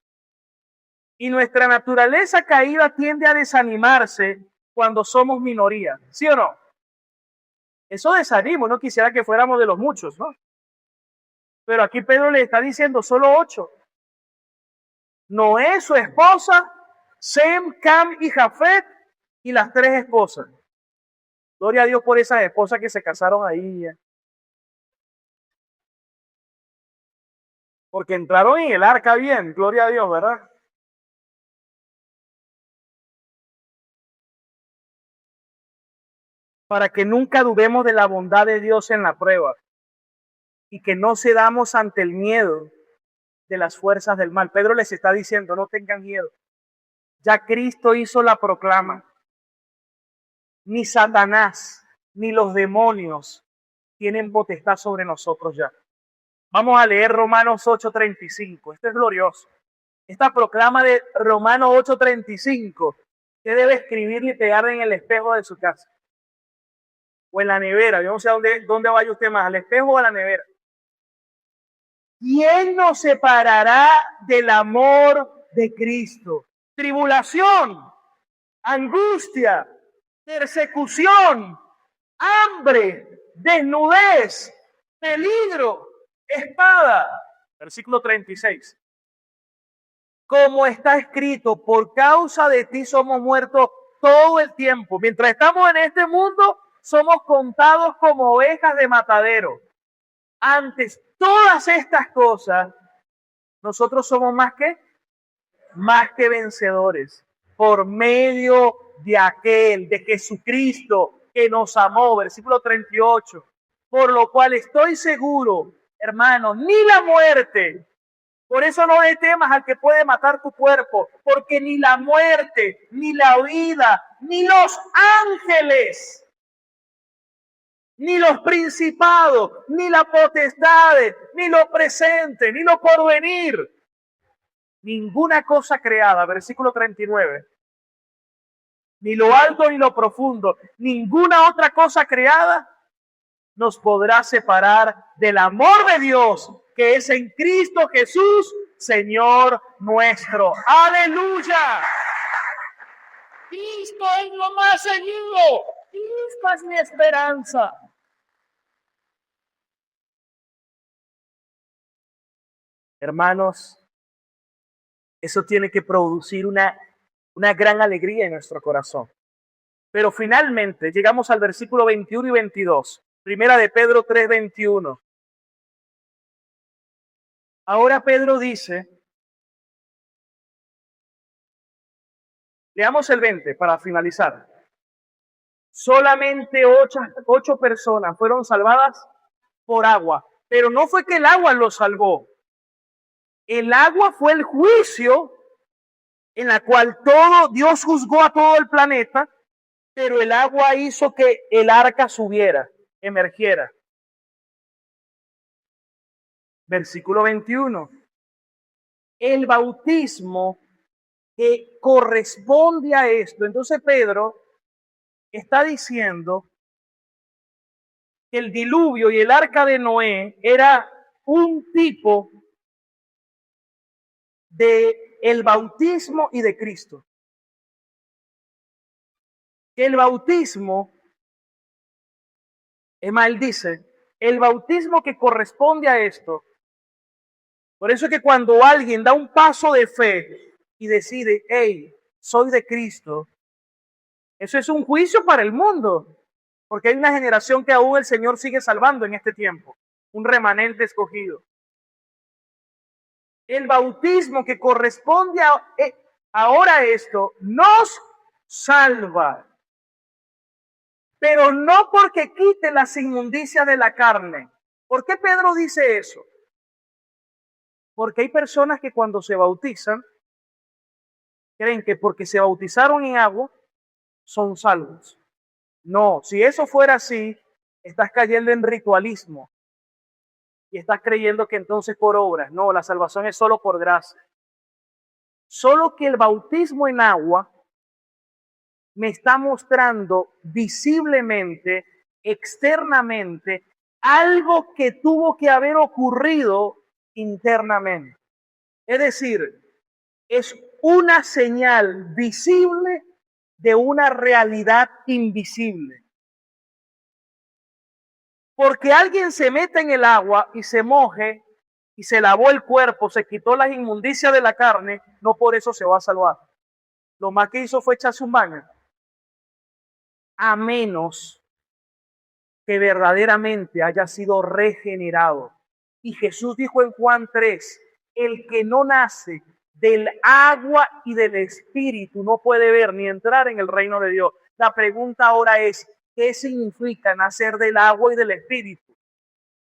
Y nuestra naturaleza caída tiende a desanimarse cuando somos minoría, ¿sí o no? Eso desanimo, no quisiera que fuéramos de los muchos, ¿no? Pero aquí Pedro le está diciendo solo 8. Noé, su esposa, Sem, Cam y Jafet y las 3 esposas. Gloria a Dios por esas esposas que se casaron ahí. Porque entraron en el arca bien, gloria a Dios, ¿verdad? Para que nunca dudemos de la bondad de Dios en la prueba y que no cedamos ante el miedo de las fuerzas del mal. Pedro les está diciendo, no tengan miedo. Ya Cristo hizo la proclama. Ni Satanás, ni los demonios tienen potestad sobre nosotros ya. Vamos a leer Romanos 8:35. Esto es glorioso. Esta proclama de Romanos 8:35, usted debe escribirle y pegarle en el espejo de su casa. O en la nevera. Yo no sé dónde vaya usted más, al espejo o a la nevera. ¿Quién nos separará del amor de Cristo? Tribulación, angustia, persecución, hambre, desnudez, peligro, espada. Versículo 36. Como está escrito, por causa de ti somos muertos todo el tiempo. Mientras estamos en este mundo, somos contados como ovejas de matadero. Antes, todas estas cosas, nosotros somos más que vencedores, por medio de aquel, de Jesucristo, que nos amó. Versículo 38. Por lo cual estoy seguro, hermanos, ni la muerte. Por eso no le temas al que puede matar tu cuerpo, porque ni la muerte, ni la vida, ni los ángeles, ni los principados, ni las potestades, ni lo presente, ni lo porvenir, ninguna cosa creada, versículo 39, ni lo alto ni lo profundo, ninguna otra cosa creada nos podrá separar del amor de Dios que es en Cristo Jesús, Señor nuestro. ¡Aleluya! Cristo es lo más seguro. Cristo es mi esperanza. Hermanos, eso tiene que producir una gran alegría en nuestro corazón. Pero finalmente llegamos al versículo 21 y 22. Primera de Pedro 3:21. Ahora Pedro dice, leamos el 20 para finalizar. Solamente 8 personas fueron salvadas por agua, pero no fue que el agua los salvó. El agua fue el juicio en la cual Dios juzgó a todo el planeta, pero el agua hizo que el arca subiera, emergiera. Versículo 21. el bautismo que corresponde a esto. Entonces Pedro está diciendo que el diluvio y el arca de Noé era un tipo de el bautismo y de Cristo. Que el bautismo, él dice, el bautismo que corresponde a esto. Por eso es que cuando alguien da un paso de fe y decide, hey, soy de Cristo, eso es un juicio para el mundo. Porque hay una generación que aún el Señor sigue salvando en este tiempo. Un remanente escogido. El bautismo que corresponde ahora a esto nos salva. Pero no porque quite las inmundicias de la carne. ¿Por qué Pedro dice eso? Porque hay personas que cuando se bautizan, creen que porque se bautizaron en agua, son salvos. No, si eso fuera así, estás cayendo en ritualismo. Y estás creyendo que entonces por obras. No, la salvación es solo por gracia. Solo que el bautismo en agua me está mostrando visiblemente, externamente, algo que tuvo que haber ocurrido internamente. Es decir, es una señal visible de una realidad invisible. Porque alguien se mete en el agua y se moje y se lavó el cuerpo, se quitó las inmundicias de la carne, no por eso se va a salvar. Lo más que hizo fue echarse un baño. A menos que verdaderamente haya sido regenerado. Y Jesús dijo en Juan 3, el que no nace del agua y del espíritu no puede ver ni entrar en el reino de Dios. La pregunta ahora es, ¿qué significa nacer del agua y del espíritu?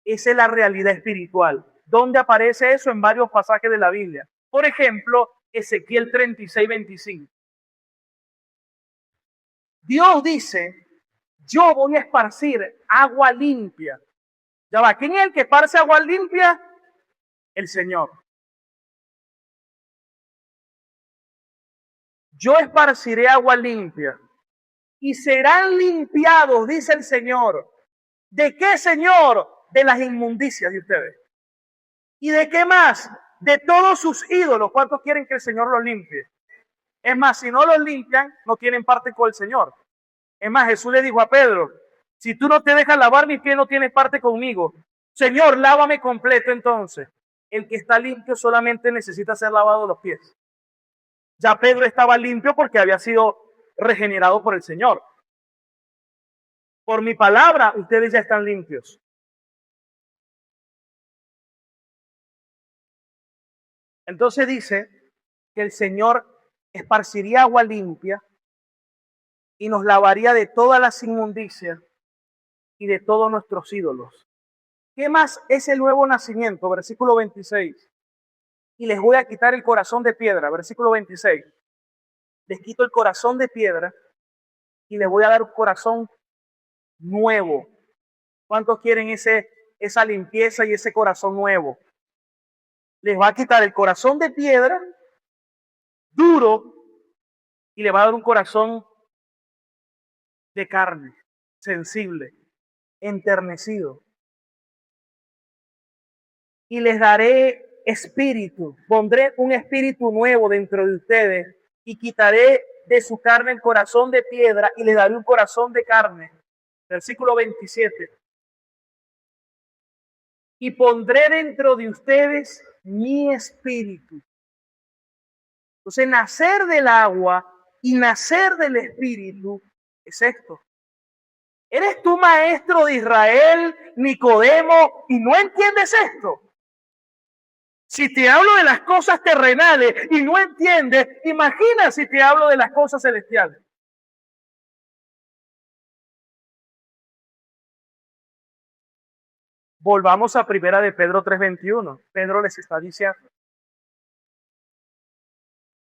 Esa es la realidad espiritual. ¿Dónde aparece eso? En varios pasajes de la Biblia. Por ejemplo, Ezequiel 36:25. Dios dice, yo voy a esparcir agua limpia. Ya va, ¿quién es el que esparce agua limpia? El Señor. Yo esparciré agua limpia y serán limpiados, dice el Señor. ¿De qué, Señor? De las inmundicias de ustedes. ¿Y de qué más? De todos sus ídolos. ¿Cuántos quieren que el Señor los limpie? Es más, si no los limpian, no tienen parte con el Señor. Es más, Jesús le dijo a Pedro, si tú no te dejas lavar mis pies, no tienes parte conmigo. Señor, lávame completo entonces. El que está limpio solamente necesita ser lavado los pies. Ya Pedro estaba limpio porque había sido regenerado por el Señor. Por mi palabra, ustedes ya están limpios. Entonces dice que el Señor esparciría agua limpia y nos lavaría de todas las inmundicias y de todos nuestros ídolos. ¿Qué más es el nuevo nacimiento? Versículo 26. Y les voy a quitar el corazón de piedra. Versículo 26. Les quito el corazón de piedra y les voy a dar un corazón nuevo. ¿Cuántos quieren esa limpieza y ese corazón nuevo? Les va a quitar el corazón de piedra, duro, y le va a dar un corazón de carne, sensible, enternecido. Y les daré espíritu, pondré un espíritu nuevo dentro de ustedes y quitaré de su carne el corazón de piedra y les daré un corazón de carne. Versículo 27. Y pondré dentro de ustedes mi espíritu. Entonces, nacer del agua y nacer del espíritu es esto. ¿Eres tú maestro de Israel, Nicodemo, y no entiendes esto? Si te hablo de las cosas terrenales y no entiendes, imagina si te hablo de las cosas celestiales. Volvamos a primera de Pedro 3:21. Pedro les está diciendo,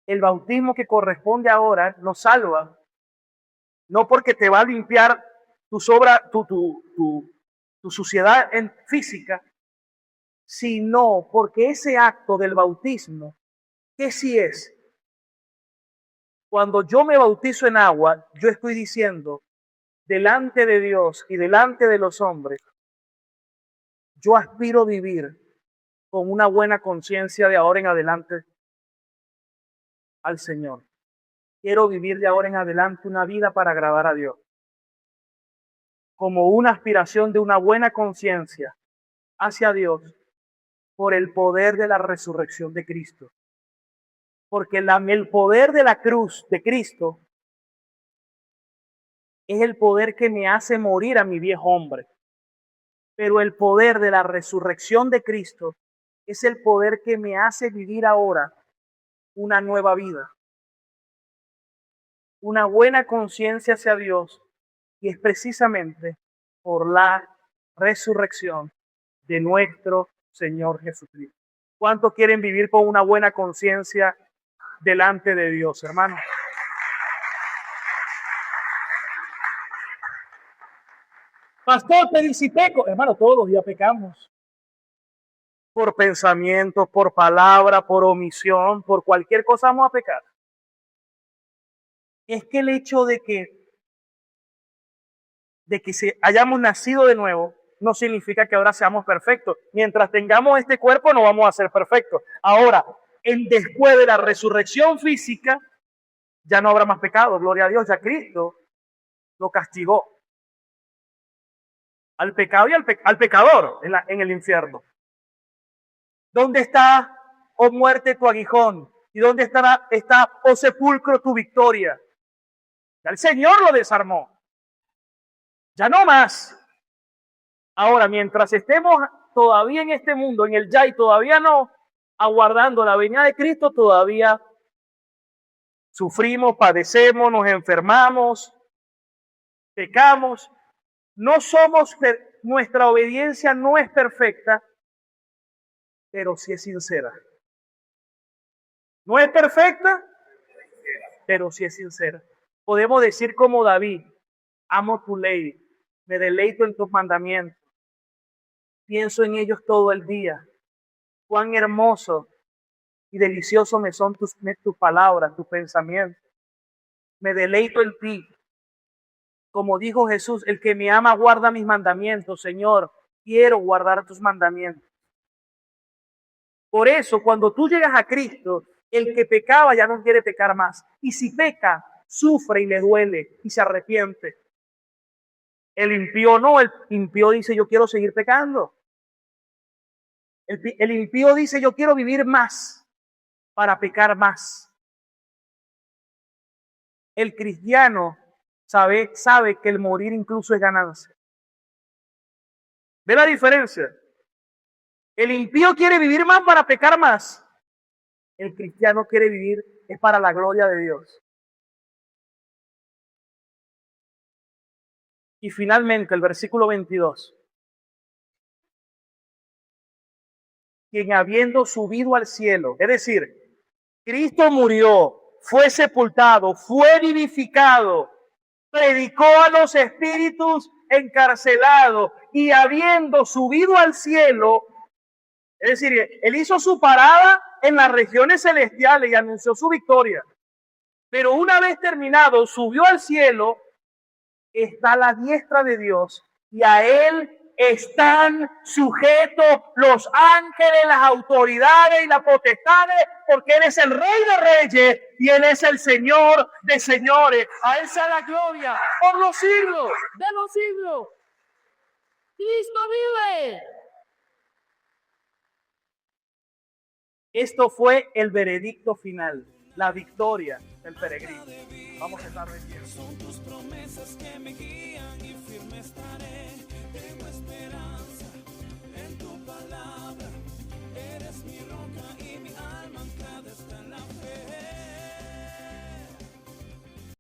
el bautismo que corresponde ahora nos salva, no porque te va a limpiar tu suciedad física, sino porque ese acto del bautismo ¿Qué sí es? Cuando yo me bautizo en agua, yo estoy diciendo, delante de Dios y delante de los hombres, yo aspiro a vivir con una buena conciencia de ahora en adelante al Señor. Quiero vivir de ahora en adelante una vida para agradar a Dios. Como una aspiración de una buena conciencia hacia Dios por el poder de la resurrección de Cristo. Porque el poder de la cruz de Cristo es el poder que me hace morir a mi viejo hombre. Pero el poder de la resurrección de Cristo es el poder que me hace vivir ahora una nueva vida. Una buena conciencia hacia Dios, y es precisamente por la resurrección de nuestro Señor Jesucristo. ¿Cuántos quieren vivir con una buena conciencia delante de Dios, hermano? Pastor, te dice peco. Hermano, todos los días pecamos. Por pensamientos, por palabra, por omisión, por cualquier cosa vamos a pecar. Es que el hecho de que hayamos nacido de nuevo no significa que ahora seamos perfectos. Mientras tengamos este cuerpo no vamos a ser perfectos. Ahora, después de la resurrección física, ya no habrá más pecado. Gloria a Dios, ya Cristo lo castigó al pecado y al pecador en el infierno. ¿Dónde está, oh muerte, tu aguijón? ¿Y dónde está, oh sepulcro, tu victoria? Ya el Señor lo desarmó. Ya no más. Ahora, mientras estemos todavía en este mundo, en el ya y todavía no, aguardando la venida de Cristo, todavía sufrimos, padecemos, nos enfermamos, pecamos. Nuestra obediencia no es perfecta, pero sí es sincera. No es perfecta, pero sí es sincera. Podemos decir como David, amo tu ley, me deleito en tus mandamientos, pienso en ellos todo el día. Cuán hermoso y delicioso me son tus palabras, tus pensamientos. Me deleito en ti. Como dijo Jesús, el que me ama guarda mis mandamientos. Señor, quiero guardar tus mandamientos. Por eso, cuando tú llegas a Cristo, el que pecaba ya no quiere pecar más. Y si peca, sufre y le duele y se arrepiente. El impío no, el impío dice, yo quiero seguir pecando. El impío dice, yo quiero vivir más para pecar más. El cristiano sabe que el morir incluso es ganancia. ¿Ve la diferencia? El impío quiere vivir más para pecar más. El cristiano quiere vivir es para la gloria de Dios. Y finalmente el versículo 22. Quien habiendo subido al cielo, es decir, Cristo murió, fue sepultado, fue vivificado, predicó a los espíritus encarcelados y habiendo subido al cielo, es decir, él hizo su parada en las regiones celestiales y anunció su victoria. Pero una vez terminado, subió al cielo, está a la diestra de Dios y a él están sujetos los ángeles, las autoridades y las potestades, porque Él es el Rey de Reyes y Él es el Señor de señores. A Él sea la gloria por los siglos de los siglos. ¡Cristo vive! Esto fue el veredicto final, la victoria del peregrino. Vamos a estar de pie. Son tus promesas que me guían y firme estaré.